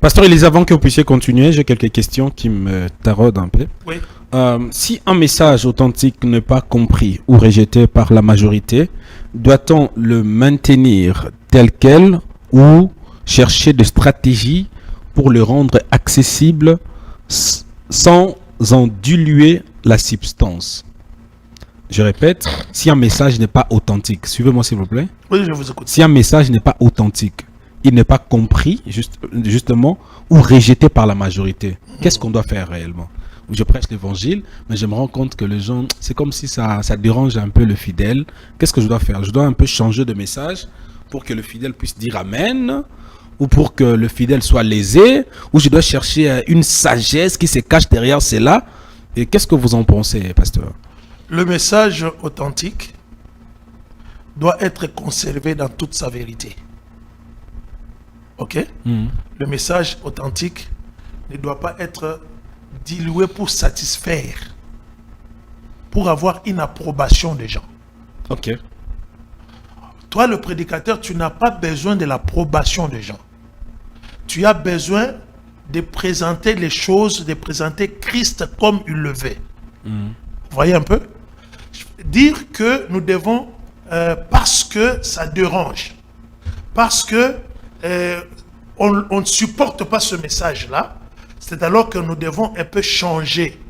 Pasteur Elisa, avant que vous puissiez continuer, j'ai quelques questions qui me taraudent un peu. Oui. Si un message authentique n'est pas compris ou rejeté par la majorité, doit-on le maintenir tel quel ou chercher des stratégies pour le rendre accessible sans en diluer la substance? Je répète, si un message n'est pas authentique, suivez-moi s'il vous plaît. Oui, je vous écoute. Si un message n'est pas authentique, il n'est pas compris justement ou rejeté par la majorité, qu'est-ce qu'on doit faire réellement? Je prêche l'évangile, mais je me rends compte que les gens, c'est comme si ça dérange un peu le fidèle. Qu'est-ce que je dois faire? Je dois un peu changer de message pour que le fidèle puisse dire Amen, ou pour que le fidèle soit lésé, ou je dois chercher une sagesse qui se cache derrière cela. Et qu'est-ce que vous en pensez, pasteur? Le message authentique doit être conservé dans toute sa vérité. Ok? Le message authentique ne doit pas être dilué pour satisfaire, pour avoir une approbation des gens. Ok. Toi, le prédicateur, tu n'as pas besoin de l'approbation des gens. Tu as besoin de présenter les choses, de présenter Christ comme il le veut. Vous voyez un peu? Dire que nous devons, parce que ça dérange, parce que on ne supporte pas ce message-là, c'est alors que nous devons un peu changer.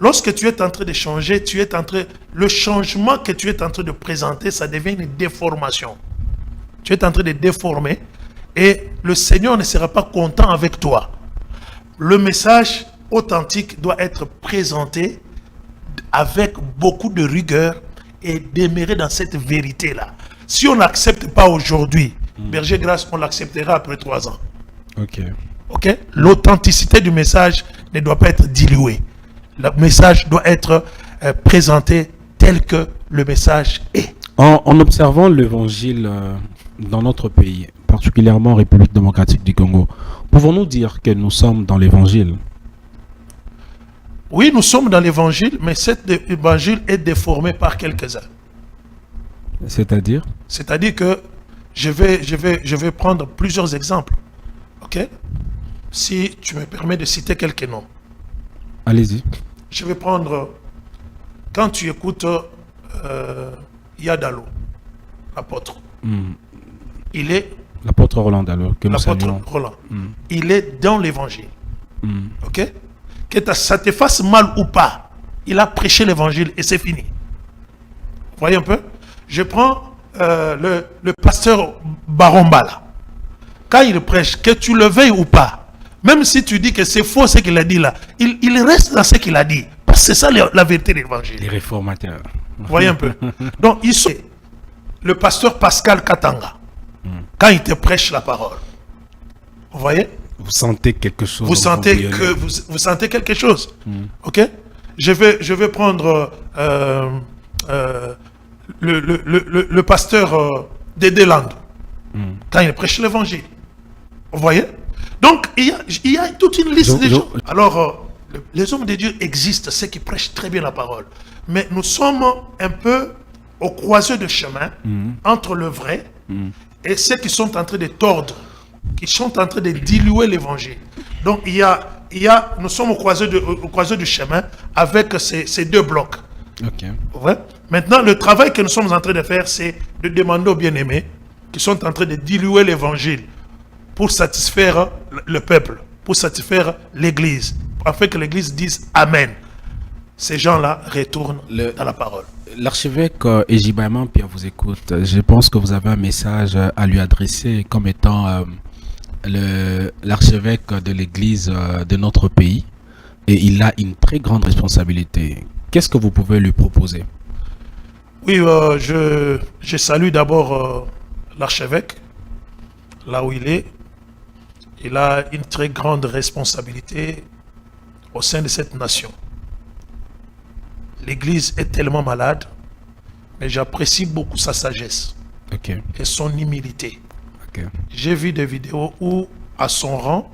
Lorsque tu es en train de changer, le changement que tu es en train de présenter, ça devient une déformation. Tu es en train de déformer et le Seigneur ne sera pas content avec toi. Le message authentique doit être présenté avec beaucoup de rigueur et demeurer dans cette vérité-là. Si on n'accepte pas aujourd'hui, Berger Grâce, on l'acceptera après 3 ans. Ok. Ok? L'authenticité du message ne doit pas être diluée. Le message doit être présenté tel que le message est. En observant l'évangile dans notre pays, particulièrement en République démocratique du Congo, pouvons-nous dire que nous sommes dans l'évangile? Oui, nous sommes dans l'évangile, mais cet évangile est déformé par quelques-uns. C'est-à-dire? C'est-à-dire que je vais prendre plusieurs exemples. Ok? Si tu me permets de citer quelques noms. Allez-y. Je vais prendre, quand tu écoutes Yadalo, l'apôtre, il est... L'apôtre Roland Dalo, que nous l'apôtre saluons. Roland, il est dans l'évangile. Ok? Que ça te fasse mal ou pas, il a prêché l'évangile et c'est fini. Vous voyez un peu? Je prends le pasteur Barombala. Quand il prêche, que tu le veuilles ou pas, même si tu dis que c'est faux ce qu'il a dit là, il reste dans ce qu'il a dit. Parce que c'est ça la vérité de l'évangile. Les réformateurs. Vous voyez un peu? Donc, le pasteur Pascal Katanga, quand il te prêche la parole, vous voyez? Vous sentez quelque chose. Vous sentez que vous sentez quelque chose. Ok? Je vais prendre le pasteur Dédé Land, quand il prêche l'évangile. Vous voyez? Donc, il y a toute une liste de gens. Alors, les hommes de Dieu existent, ceux qui prêchent très bien la parole. Mais nous sommes un peu au croiseux de chemin entre le vrai et ceux qui sont en train de tordre, qui sont en train de diluer l'évangile. Donc, nous sommes au croiseux du chemin avec ces deux blocs. Ok. Ouais. Maintenant, le travail que nous sommes en train de faire, c'est de demander aux bien-aimés qui sont en train de diluer l'évangile pour satisfaire le peuple, pour satisfaire l'église, afin que l'église dise Amen. Ces gens-là retournent dans la parole. L'archevêque Ejibaman Pierre vous écoute. Je pense que vous avez un message à lui adresser comme étant l'archevêque de l'église de notre pays. Et il a une très grande responsabilité. Qu'est-ce que vous pouvez lui proposer? Oui, je salue d'abord l'archevêque, là où il est. Il a une très grande responsabilité au sein de cette nation. L'Église est tellement malade, mais j'apprécie beaucoup sa sagesse et son humilité. J'ai vu des vidéos où, à son rang,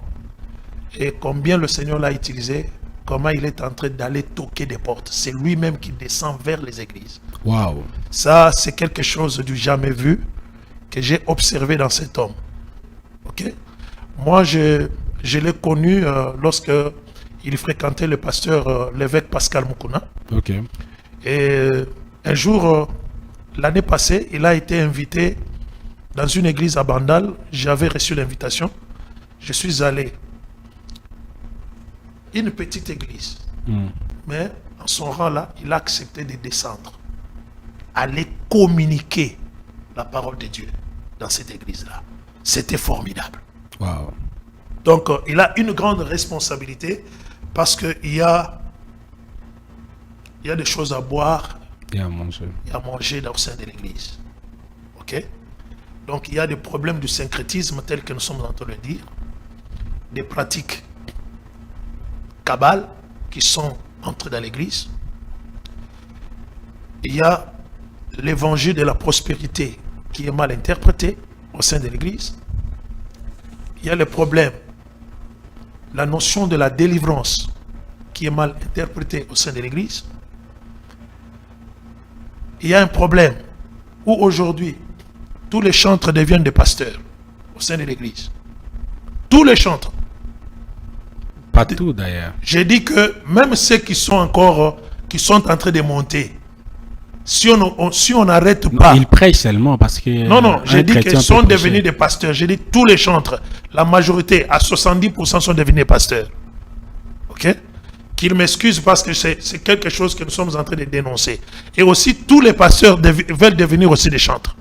et combien le Seigneur l'a utilisé, comment il est en train d'aller toquer des portes. C'est lui-même qui descend vers les églises. Waouh. Ça, c'est quelque chose du jamais vu que j'ai observé dans cet homme. Ok? Moi, je l'ai connu lorsque il fréquentait le pasteur, l'évêque Pascal Mukuna. Ok. Et un jour, l'année passée, il a été invité dans une église à Bandal. J'avais reçu l'invitation. Je suis allé. Une petite église. Mais en son rang là, il a accepté de descendre. Aller communiquer la parole de Dieu dans cette église-là. C'était formidable. Waouh. Donc, il a une grande responsabilité parce qu'il y a des choses à boire Et à manger. et à manger au sein de l'église. Ok? Donc, il y a des problèmes du syncrétisme tels que nous sommes en train de le dire, des pratiques cabales qui sont entrées dans l'église. Il y a l'évangile de la prospérité qui est mal interprété au sein de l'église. Il y a le problème, la notion de la délivrance qui est mal interprétée au sein de l'église. Il y a un problème où aujourd'hui, tous les chantres deviennent des pasteurs au sein de l'église. Tous les chantres. Pas tout d'ailleurs. J'ai dit que même ceux qui sont encore, qui sont en train de monter, si on n'arrête pas... Ils prêchent seulement parce que... Non, j'ai dit qu'ils sont prêcher. devenus des pasteurs. J'ai dit tous les chantres, la majorité, à 70% sont devenus des pasteurs. Ok? Qu'ils m'excusent parce que c'est quelque chose que nous sommes en train de dénoncer. Et aussi, tous les pasteurs veulent devenir aussi des chantres.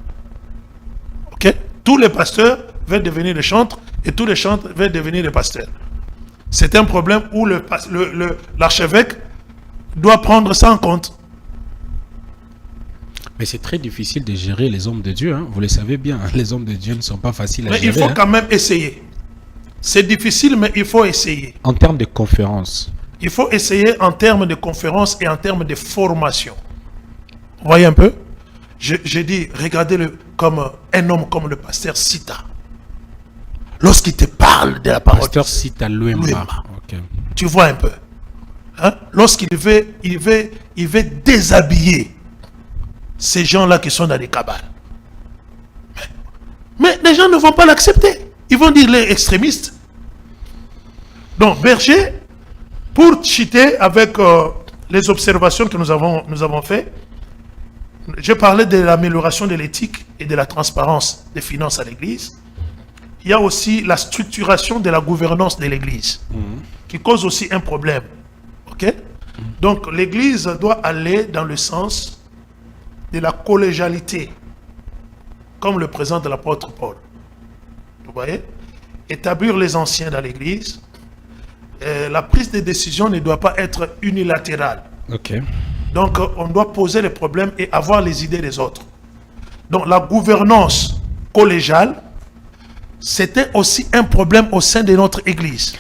Ok? Tous les pasteurs veulent devenir des chantres et tous les chantres veulent devenir des pasteurs. C'est un problème où l'archevêque doit prendre ça en compte. Mais c'est très difficile de gérer les hommes de Dieu. Hein. Vous le savez bien, les hommes de Dieu ne sont pas faciles à Mais gérer. il faut quand même essayer. C'est difficile, mais il faut essayer. En termes de conférence. Il faut essayer en termes de conférence et en termes de formation. Vous voyez un peu? J'ai dit, regardez-le comme un homme comme le pasteur Sita. Lorsqu'il te parle de la parole. Pasteur Sita Luemba. Okay. Tu vois un peu. Hein? Lorsqu'il veut déshabiller ces gens-là qui sont dans les cabales. Mais les gens ne vont pas l'accepter. Ils vont dire les extrémistes. Donc, Berger, pour cheater avec les observations que nous avons faites, je parlais de l'amélioration de l'éthique et de la transparence des finances à l'Église. Il y a aussi la structuration de la gouvernance de l'Église, qui cause aussi un problème. Ok? Donc, l'Église doit aller dans le sens de la collégialité, comme le présente l'apôtre Paul. Vous voyez? Établir les anciens dans l'Église. La prise de décision ne doit pas être unilatérale. Ok. Donc, on doit poser les problèmes et avoir les idées des autres. Donc, la gouvernance collégiale, c'était aussi un problème au sein de notre Église.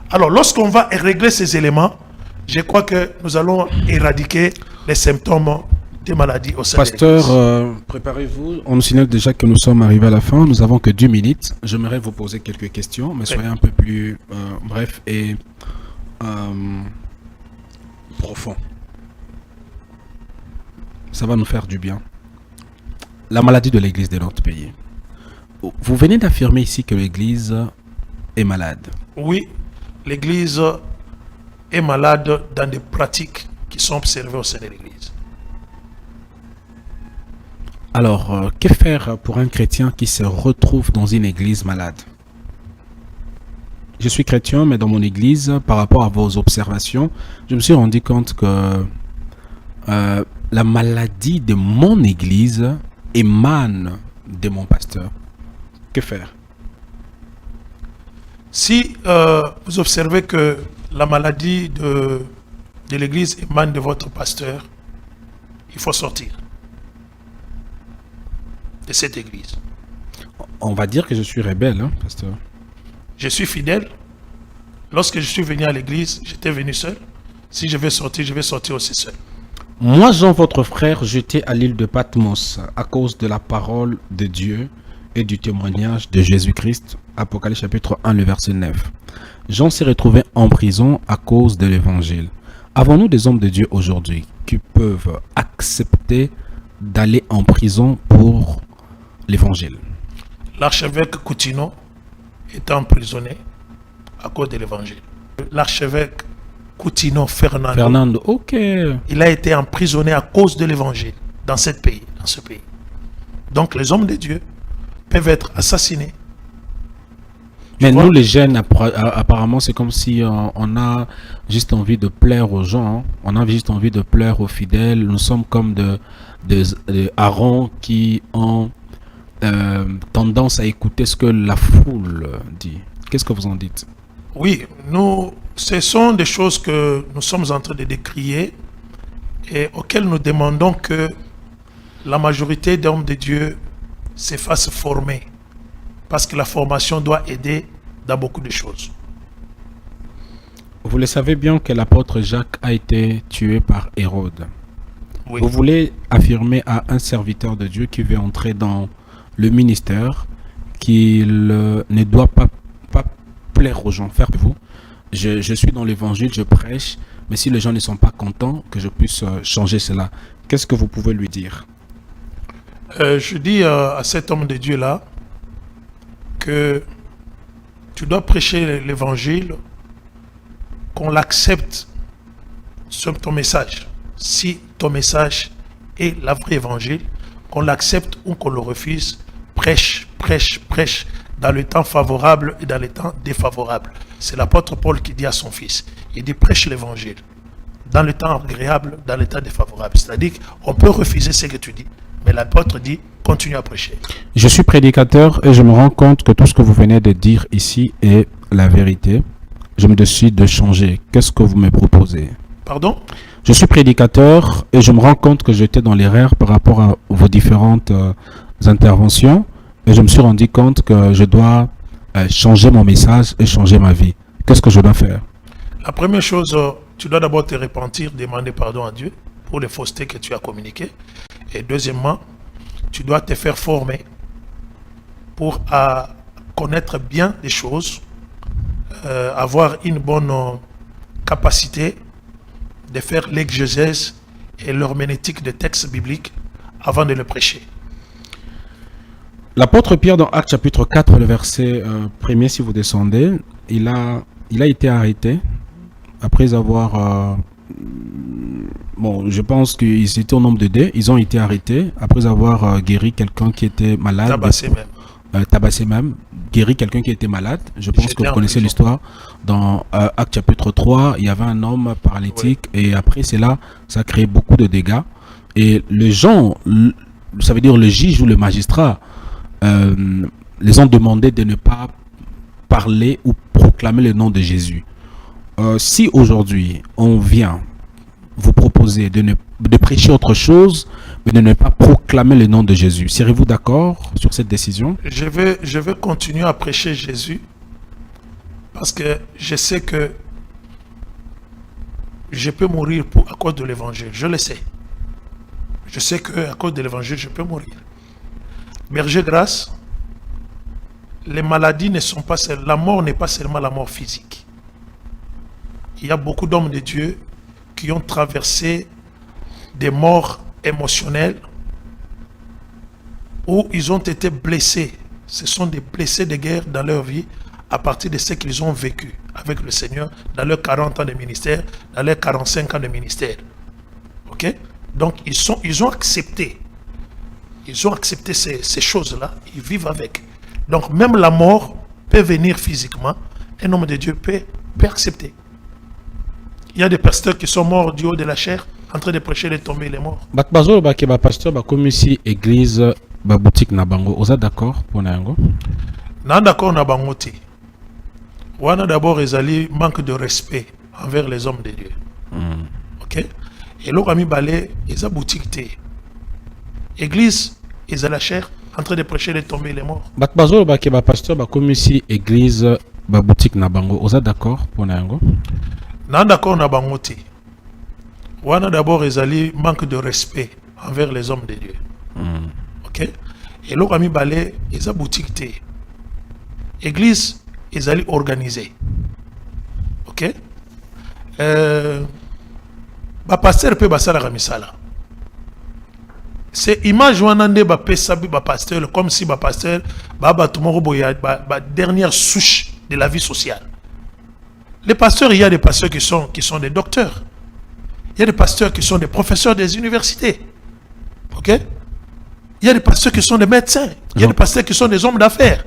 Alors, lorsqu'on va régler ces éléments, je crois que nous allons éradiquer les symptômes des maladies au sein de l'Église. Pasteur, préparez-vous. On nous signale déjà que nous sommes arrivés à la fin. Nous avons que 2 minutes. J'aimerais vous poser quelques questions, mais soyez un peu plus bref et profond. Ça va nous faire du bien. La maladie de l'Église de notre pays. Vous venez d'affirmer ici que l'Église est malade. Oui, l'Église est malade dans des pratiques qui sont observées au sein de l'Église. Alors, que faire pour un chrétien qui se retrouve dans une église malade? Je suis chrétien, mais dans mon église, par rapport à vos observations, je me suis rendu compte que la maladie de mon église émane de mon pasteur. Que faire? Si vous observez que la maladie de l'église émane de votre pasteur, il faut sortir de cette église. On va dire que je suis rebelle, hein, pasteur. Je suis fidèle. Lorsque je suis venu à l'église, j'étais venu seul. Si je vais sortir aussi seul. Moi, Jean, votre frère, jeté à l'île de Patmos à cause de la parole de Dieu et du témoignage de Jésus-Christ. Apocalypse chapitre 1, le verset 9. Jean s'est retrouvé en prison à cause de l'évangile. Avons-nous des hommes de Dieu aujourd'hui qui peuvent accepter d'aller en prison pour l'évangile? L'archevêque Coutinho est emprisonné à cause de l'évangile. L'archevêque Coutinho Fernando, ok. il a été emprisonné à cause de l'évangile dans ce pays. Donc les hommes de Dieu peuvent être assassinés. Mais nous, les jeunes, apparemment, c'est comme si on a juste envie de plaire aux gens. Hein. On a juste envie de plaire aux fidèles. Nous sommes comme de Aaron qui ont tendance à écouter ce que la foule dit. Qu'est-ce que vous en dites? Oui, ce sont des choses que nous sommes en train de décrier et auxquelles nous demandons que la majorité des hommes de Dieu se fassent former. Parce que la formation doit aider dans beaucoup de choses. Vous le savez bien que l'apôtre Jacques a été tué par Hérode. Oui. Vous voulez affirmer à un serviteur de Dieu qui veut entrer dans le ministère qu'il ne doit pas plaire aux gens. Faire vous. Je suis dans l'évangile, je prêche, mais si les gens ne sont pas contents, que je puisse changer cela. Qu'est-ce que vous pouvez lui dire? Je dis à cet homme de Dieu-là que tu dois prêcher l'évangile, qu'on l'accepte sur ton message. Si ton message est la vraie évangile, qu'on l'accepte ou qu'on le refuse, prêche dans le temps favorable et dans le temps défavorable. C'est l'apôtre Paul qui dit à son fils, il dit prêche l'évangile dans le temps agréable, dans le temps défavorable. C'est-à-dire qu'on peut refuser ce que tu dis, mais l'apôtre dit continue à prêcher. Je suis prédicateur et je me rends compte que tout ce que vous venez de dire ici est la vérité. Je me décide de changer. Qu'est-ce que vous me proposez? Pardon? Je suis prédicateur et je me rends compte que j'étais dans l'erreur par rapport à vos différentes interventions et je me suis rendu compte que je dois changer mon message et changer ma vie. Qu'est-ce que je dois faire? La première chose, tu dois d'abord te repentir, demander pardon à Dieu pour les faussetés que tu as communiquées. Et deuxièmement, tu dois te faire former pour connaître bien les choses, avoir une bonne capacité de faire l'exégèse et l'herméneutique des textes bibliques avant de le prêcher. L'apôtre Pierre dans Actes chapitre 4, le verset 1er, si vous descendez, il a été arrêté après avoir... bon, je pense qu'ils étaient au nombre de deux. Ils ont été arrêtés après avoir guéri quelqu'un qui était malade. Tabassé même. Guéri quelqu'un qui était malade. Je pense que vous connaissez l'histoire. Dans Actes chapitre 3, il y avait un homme paralytique. Oui. Et après cela, ça a créé beaucoup de dégâts. Et les gens, ça veut dire le juge ou le magistrat, les ont demandé de ne pas parler ou proclamer le nom de Jésus. Si aujourd'hui on vient vous proposer de prêcher autre chose, mais de ne pas proclamer le nom de Jésus, serez-vous d'accord sur cette décision? Je vais continuer à prêcher Jésus parce que je sais que je peux mourir à cause de l'évangile. Je le sais. Je sais qu'à cause de l'évangile, je peux mourir. Berger grâce, les maladies ne sont pas seulement, la mort n'est pas seulement la mort physique. Il y a beaucoup d'hommes de Dieu qui ont traversé des morts émotionnelles où ils ont été blessés. Ce sont des blessés de guerre dans leur vie à partir de ce qu'ils ont vécu avec le Seigneur dans leurs 40 ans de ministère, dans leurs 45 ans de ministère. Ok? Donc ils ont accepté. Ils ont accepté ces choses-là. Ils vivent avec. Donc même la mort peut venir physiquement. Un homme de Dieu peut accepter. Il y a des pasteurs qui sont morts du haut de la chair en train de prêcher les tombés et les morts. Pasteur, comme ici, église, boutique na bango. Vous êtes d'accord pour nango? Non, d'accord na bango ti. Wana d'abord ezali manque de respect envers les hommes de Dieu. Ok? Et l'autre ami balé, ils ont boutique té. Église, ils ont la chair en train de prêcher les tombés et les morts. Pasteur, comme ici, église, boutique na bango. Vous êtes d'accord pour nango? Non, d'accord na bango ti. Wana d'abord ezali manque de respect envers les hommes de Dieu. Ok? Et là, ami balé, ils ont boutique té. Église, ils allaient organiser. Ok? Ba pasteur peut basala ramisala. C'est image wanande ba pesa ba pasteur comme si ba pasteur ba tomoro boya ba dernière souche de la vie sociale. Les pasteurs, il y a des pasteurs qui sont des docteurs. Il y a des pasteurs qui sont des professeurs des universités. OK? Il y a des pasteurs qui sont des médecins. Il y a des pasteurs qui sont des hommes d'affaires.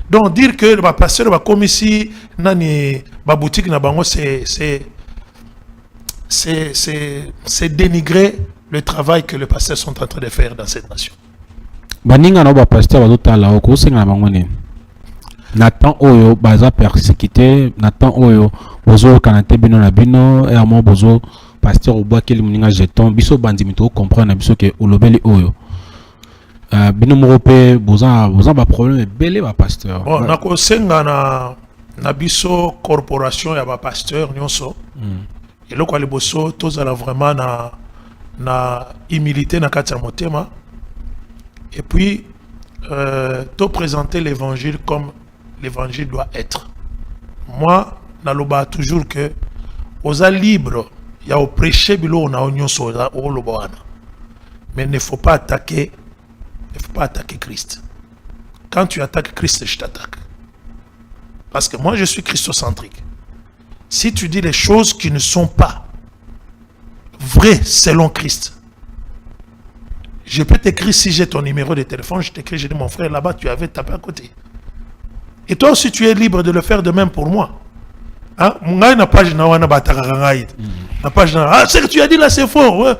Donc dire que le pasteur va comme ici nani ba boutique na bango c'est dénigrer le travail que les pasteurs sont en train de faire dans cette nation. Baninga na ba pasteur ba dotala o ko senga bango ni. Nathan oyo baza persécuté, Nathan oyo bozo kanate bino na bino et amo bozo pasteur oboa keli muninga jeton biso bandimi to comprendre biso ke olobeli oyo. Bino moko pe boza ba problème belé ba pasteur. Bon, nako senga na biso corporation ya ba pasteur nyonso. Et là quoi les bosso tous ala vraiment na humilité na kati ya motema. Et puis te présenter l'évangile comme l'évangile doit être. Moi, naloba toujours que oza libre, il y a au prêcher bilo na onyon soza o loboana. Mais il ne faut pas attaquer Christ. Quand tu attaques Christ, je t'attaque. Parce que moi je suis christocentrique. Si tu dis les choses qui ne sont pas vraies selon Christ, je peux t'écrire si j'ai ton numéro de téléphone, je t'écris, je dis mon frère là-bas, tu avais tapé à côté. Et toi aussi, tu es libre de le faire de même pour moi. Hein? Ce que tu as dit là, c'est faux. Ouais.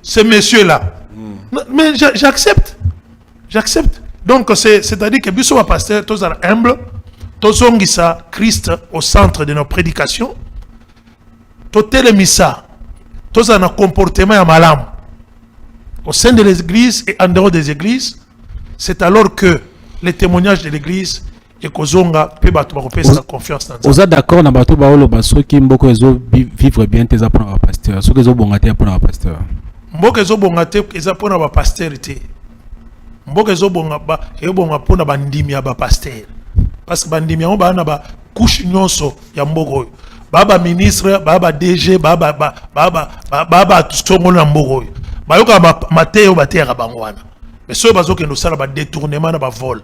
Ces messieurs-là. Mais j'accepte. J'accepte. Donc, c'est-à-dire que Bissou va pasteur, tous humble, tous ça Christ au centre de nos prédications, tous les ça, tous un comportement à malam. Au sein de l'église et en dehors des églises, c'est alors que les témoignages de l'église et kozonga peut battre sa confiance dans ça. Vous êtes d'accord na bato baolo baso ki mboko ezo vivre bien tes apona ba pasteur. So kezo bongate apona ba pasteur. Mboko ezo bongate ezapona ba pastorité. Mboko ezo bonga ba ebonga pona bandimi ya ba pasteur. Parce que bandimi ya ba na ba couche nyonso ya mboko. Baba ministre, baba DG, baba tusongo na mboko. Bayoka mateo batera bangwana. Mais ceux bazo ke no sala ba détournement na ba vol.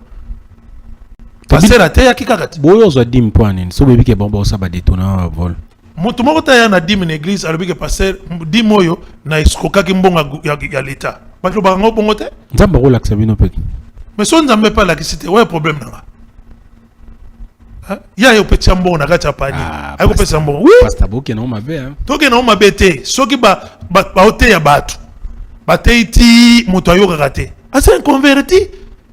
Pasteur ateya kikakati. Boyo zo dim poane, so bebi ke bomba sa ba détournement na vol. Mutu moko ta ya na dim na église alobi ke pasteur dim moyo na eskoka ki mbonga ya l'état. Bato ba ngo bongo te? Nzamba ko laksa bino pe. Mais so nzambe pas la kisite, ouais problème nanga. Hein? Ya yo petit mbongo na kati ya pani. Ay ko petit mbongo. Oui. Pasteur boke na mabe hein. Toke na mabe te, soki ba hote ya bato. Bateiti mutu ayoka kate. Asa inconverti.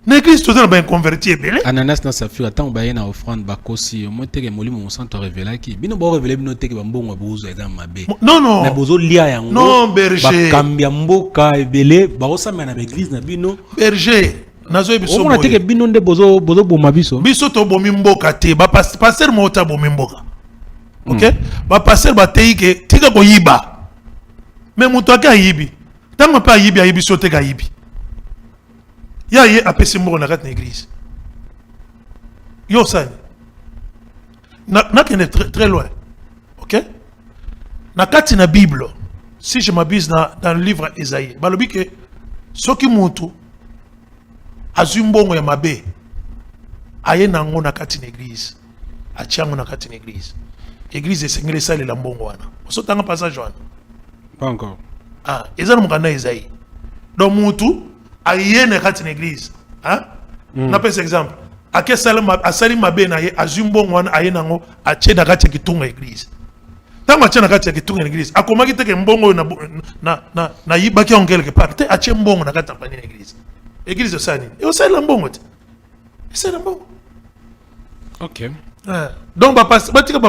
L'église tout ça ba inconverti ebele. Ananas na safira tant ba yena offrande ba kosi mo teke molimo mo santo révéler ki. Bino ba révéler bino teke ba mbongo bozo eza mabe. Non non. Na bozo lia yango. Non berger. Ba kambia mboka ebele ba osama na église na bino. Berger. Nazo biso. On a teke bino nde bozo boma biso. Biso to bomi mboka te ba pasteur mo ta bomi mboka. OK? Ba pasteur ba teike tika ko yiba. Mais mutu aka yibi. Tango pa yibi ayibi so teka yibi. Ya ye apesi mboka na kati na église. Yo sani. Na kene très loin. OK? Na kati na Bible, si je m'abuse dans le livre Isaïe, balobi ke soki mutu azumbongo ya mabe aye nango na kati na église. Atiango na kati na église. Église esengeli sale la mbongo wana. Osotanga passage wana. Pas encore. Ah, ezana mukanda Isaïe. Donc mutu aye na kati na église. Hein? Na pesa exemple. Ake salama asali mabe na ye azumbongo wana aye nango atie na kati ya kitunga église. Tango atie na kati ya kitunga église. Akomaki teke mbongo na yibaki en quelque part. Te atie mbongo na kati na église. Église de Sani. Et aussi la mbongo. C'est la mbongo. OK. Donc ba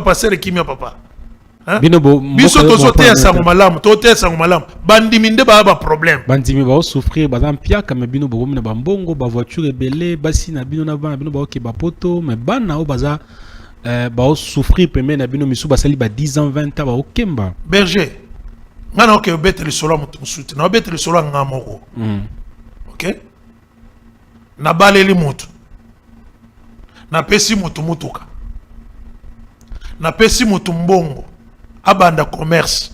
passer kimia papa. Hein? Biso to sote sango malamu, to te sango malamu. Bandimi nde ba problème. Bandimi ba souffrir ba zampia comme bino bo na ba mbongo, ba voiture ebele, basi na bino na ba bino ba ke ba poto, mais bana o baza ba souffrir peme na bino misu basali ba 10 ans 20 ans ba okemba. Berger. Ngana oke bete le solo mutu musuti. Na bete le solo ngamoko. OK? na baleli mutu na pesi mutu mutuka na pesi mutu mbongo abanda commerce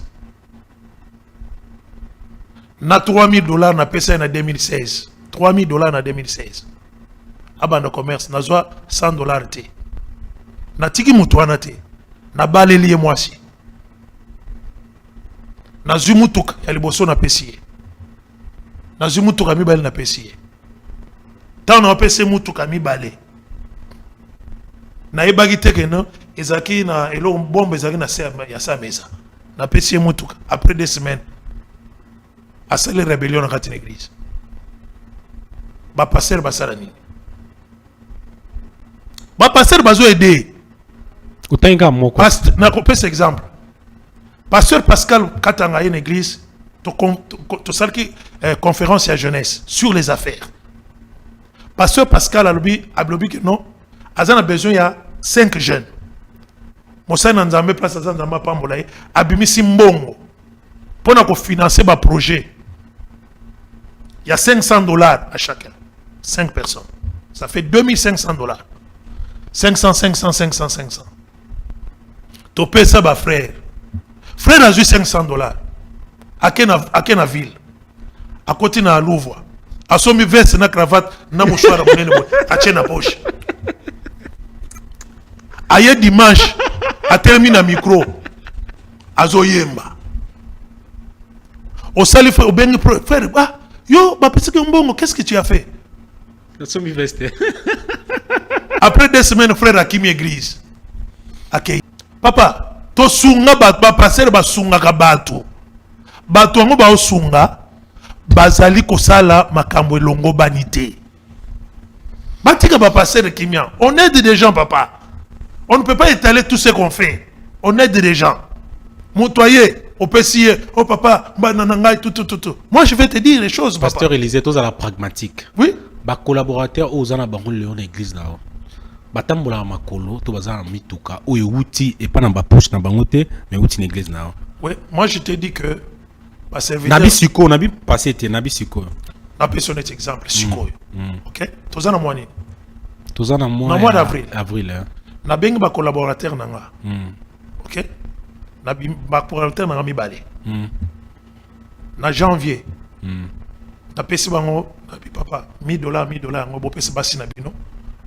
na $3,000 na pesa na 2016 $3,000 na 2016 abanda commerce na zwa $100 te na tiki mutu wana te na baleli ye mwasi na zwi mutuka ya liboso na pesi ye na zwi mutuka mibale na pesi ye tant na pesi mutuka mibale na yebaki te ke no ezaki na elo bombe ezaki na ya sa mesa na pesi ye mutuka après 2 semaines asali rébellion na kati na église bapaster basala nini bapaster bazo aider utenga moko na kopesa exemple pasteur Pascal Katanga une église to salki conférence à jeunesse sur les affaires pasteur Pascal alobi que non azana besoin il y a 5 jeunes mosana nzambe place azana nzambe pambola abimisi mbongo pona ko financer ba projet il y a $500 à chacun 5 personnes ça fait $2,500 500 topé ça ba frère a eu $500 à quelle ville à côté na Louvre a somi veste na cravate na mouchoir à monene a tient na poche aye dimanche a terminé micro azoyemba au sali frère au bengi frère ah yo ba pesi que mbongo qu'est-ce que tu as fait a somi veste après 2 semaines frère a kimi église OK papa to sunga ba passer ba sunga ka bato ngo ba osunga bazali kosala makambo elongo banité batika ba passer kimia on aide des gens papa on ne peut pas étaler tout ce qu'on fait on aide des gens montoyer au pesier oh papa banana tout moi je vais te dire les choses papa pasteur Élisée tous à la pragmatique oui ba collaborateur aux ana bango léon église là batambola makolo to bazana mituka oyo wuti et pas dans ba poche na bango te mais wuti na église na oui moi je te dis que ba serviteur nabi siko nabi passé te nabi siko na personne exemple siko OK tozana mwani tozana na mois d'avril hein na bengi ba collaborateur nanga OK na ba collaborateur nanga mibale na janvier na pesi bango na bi papa $1,000 ngo bo pesi basi na bino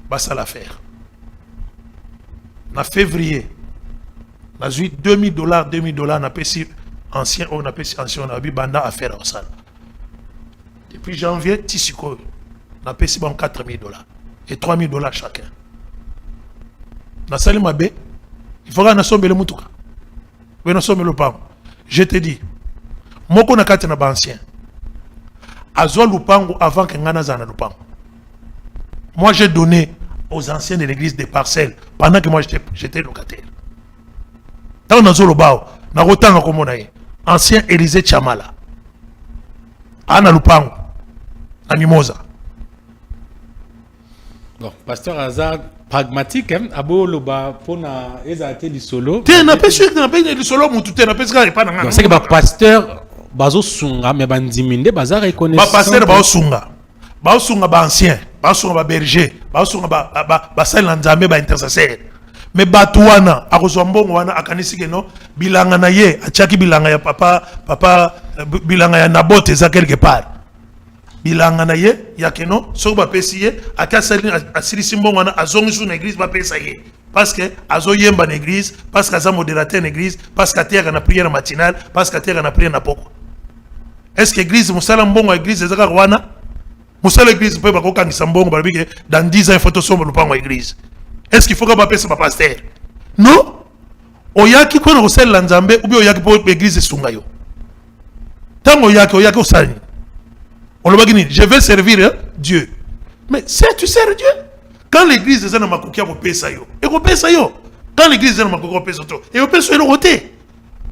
basa l'affaire na février na zui $2,000 na pesi ancien on a pesi ancien na bi banda affaire au sala depuis janvier tisiko na pesi bon $4,000 et $3,000 chacun na sali mabe il faut na sombele mutuka we na sombele pam je te dis moko na kati na ba ancien azwa lupango avant que ngana zana lupango moi j'ai donné aux anciens de l'église des parcelles pendant que moi j'étais locataire. Dans le bao, na rotanga komona ye, ancien Élisée Chamala. Ana lupango, na mimosa. Bon, pasteur Hazard pragmatique hein, abo loba pona ezate li solo. Te na pe sûr que na pe li solo mutu te na pe ska pas na. C'est que ba pasteur bazo sunga me bandiminde baza reconnaissant. Ba pasteur ba sunga. Ba sunga ba ancien. Basunga ba berger, basunga ba sala nzambe ba intercesseur. Mais batuana akozombo wana akanisi ke no bilanga na ye achaki bilanga ya papa bilanga ya Nabote za quelque part. Bilanga na ye ya keno so ba pesi ye akasali asirisi mbongo wana azongisu na église ba pesa ye parce que azoyemba na église parce que aza modérateur na église parce que atia na prière matinale parce que atia na prière na poko. Est-ce que église musala mbongo église ezaka wana Moussa l'église peut pas qu'on s'embonge dans 10 ans il faut tout sombre le pan l'église. Est-ce qu'il faut qu'on appelle ça pasteur? Non. Oyaki qu'on a celle l'anzambe ou bien oyaki pour l'église sungayo. Tant oyaki osani. On le bagini, je vais servir Dieu. Mais c'est tu sers Dieu. Quand l'église est dans ma coquille pour payer ça yo. Et qu'on paye ça yo. Quand l'église est dans ma coquille pour payer ça yo. Et on paye ça yo.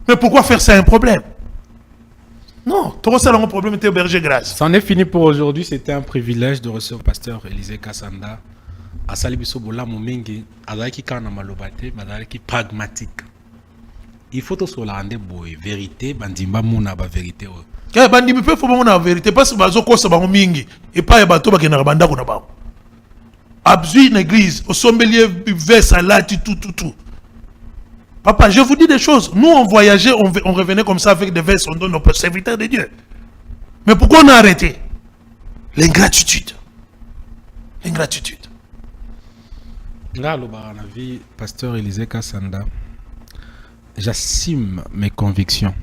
Mais pourquoi faire ça un problème? Non, tu as un problème, tu es berger grâce. C'en est fini pour aujourd'hui. C'était un privilège de recevoir pasteur Élisée Kassanda. À Salibiso Bola Momengi, Azaki Kana Malobate, Madalaki pragmatique. il faut tout sur la boy vérité bandimba mona ba vérité bandimi pe faut la vérité parce que bazo kosa bango mingi et pas ya bato bakena banda ko na bango absui une église au sommelier verse à là tout. Papa, je vous dis des choses. Nous, on voyageait, on revenait comme ça avec des verses, on donne nos serviteurs de Dieu. Mais pourquoi on a arrêté? L'ingratitude. L'ingratitude. Là, le vie, pasteur Élisée Kassanda, j'assume mes convictions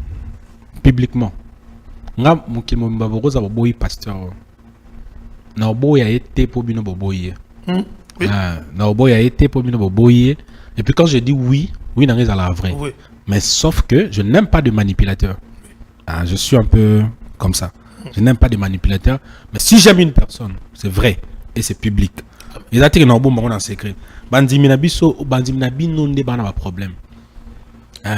publiquement. Nga mukimo mbabokoza boboyi pasteur. Na oboya été pour bino boboyi. Oui. Na oboya été pour bino boboyi. Et puis quand je dis oui, oui dans la vraie. Oui. Mais sauf que je n'aime pas de manipulateurs. Ah, je suis un peu comme ça. Je n'aime pas de manipulateurs. Mais si j'aime une personne, c'est vrai et c'est public. Les attaques n'ont pas en secret. Bandimina biso, bandimina bino ne ba na problème.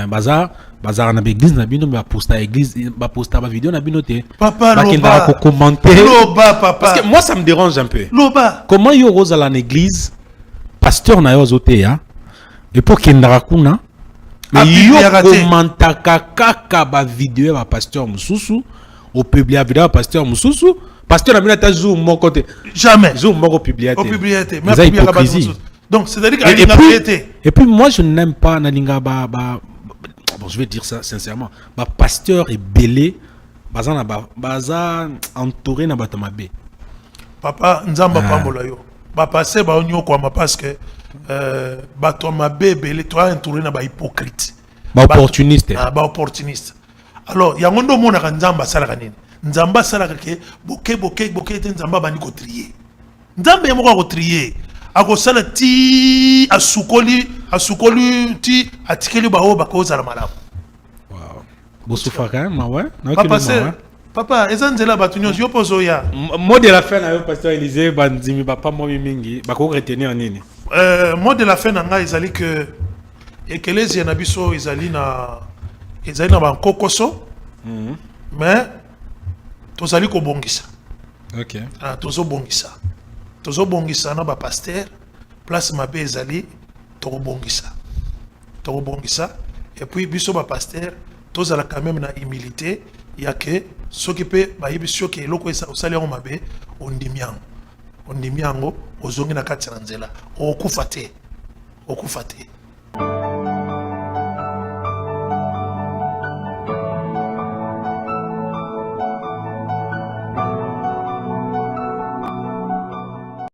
Bazar na église na bino ba poster église, ba poster ba vidéo na bino te. Papa ba loba. Ko commenter. Loba papa. Parce que moi ça me dérange un peu. Loba. Comment yo rose à l'église, pasteur na yo zote ya. Et pour kendara kuna mais yo commentaka kaka ba vidéo ba pasteur mususu au publier vidéo ba pasteur mususu pasteur na bina ta jour mon côté jamais jour mon publier au publicité mais hypocrisie. Donc c'est-à-dire que et puis moi je n'aime pas nalinga ba bon je vais dire ça sincèrement ba pasteur est belé baza na baza entouré na batamabe papa nzamba pambola yo ba passer ba onyo kwa parce que bato mabe belé toi entouré na ba hypocrite ba opportuniste ba opportuniste alors yango ndo mona ka nzamba sala kanini nzamba sala ke boke te nzamba bandi ko trier nzamba yemo ko trier ako sala ti asukoli ti atikeli ba o ba ko zala malamu wow bosufa quand même ouais papa ezanzela bato nyonso yo pozo ya mot de la fin na yo pasteur Élisée bandimi ba pas moi mingi ba ko retenir nini mot de la fin nanga ezali que ekelezia na biso ezali na bankokoso mais tozali kobongisa OK tozobongisa na bapaster place mabe ezali tokobongisa et puis biso bapaster tozala quand même na humilité ya ke soki pe bayibi soki eloko osali yango mabe ondimi yango ozongi na kati na nzela okufa te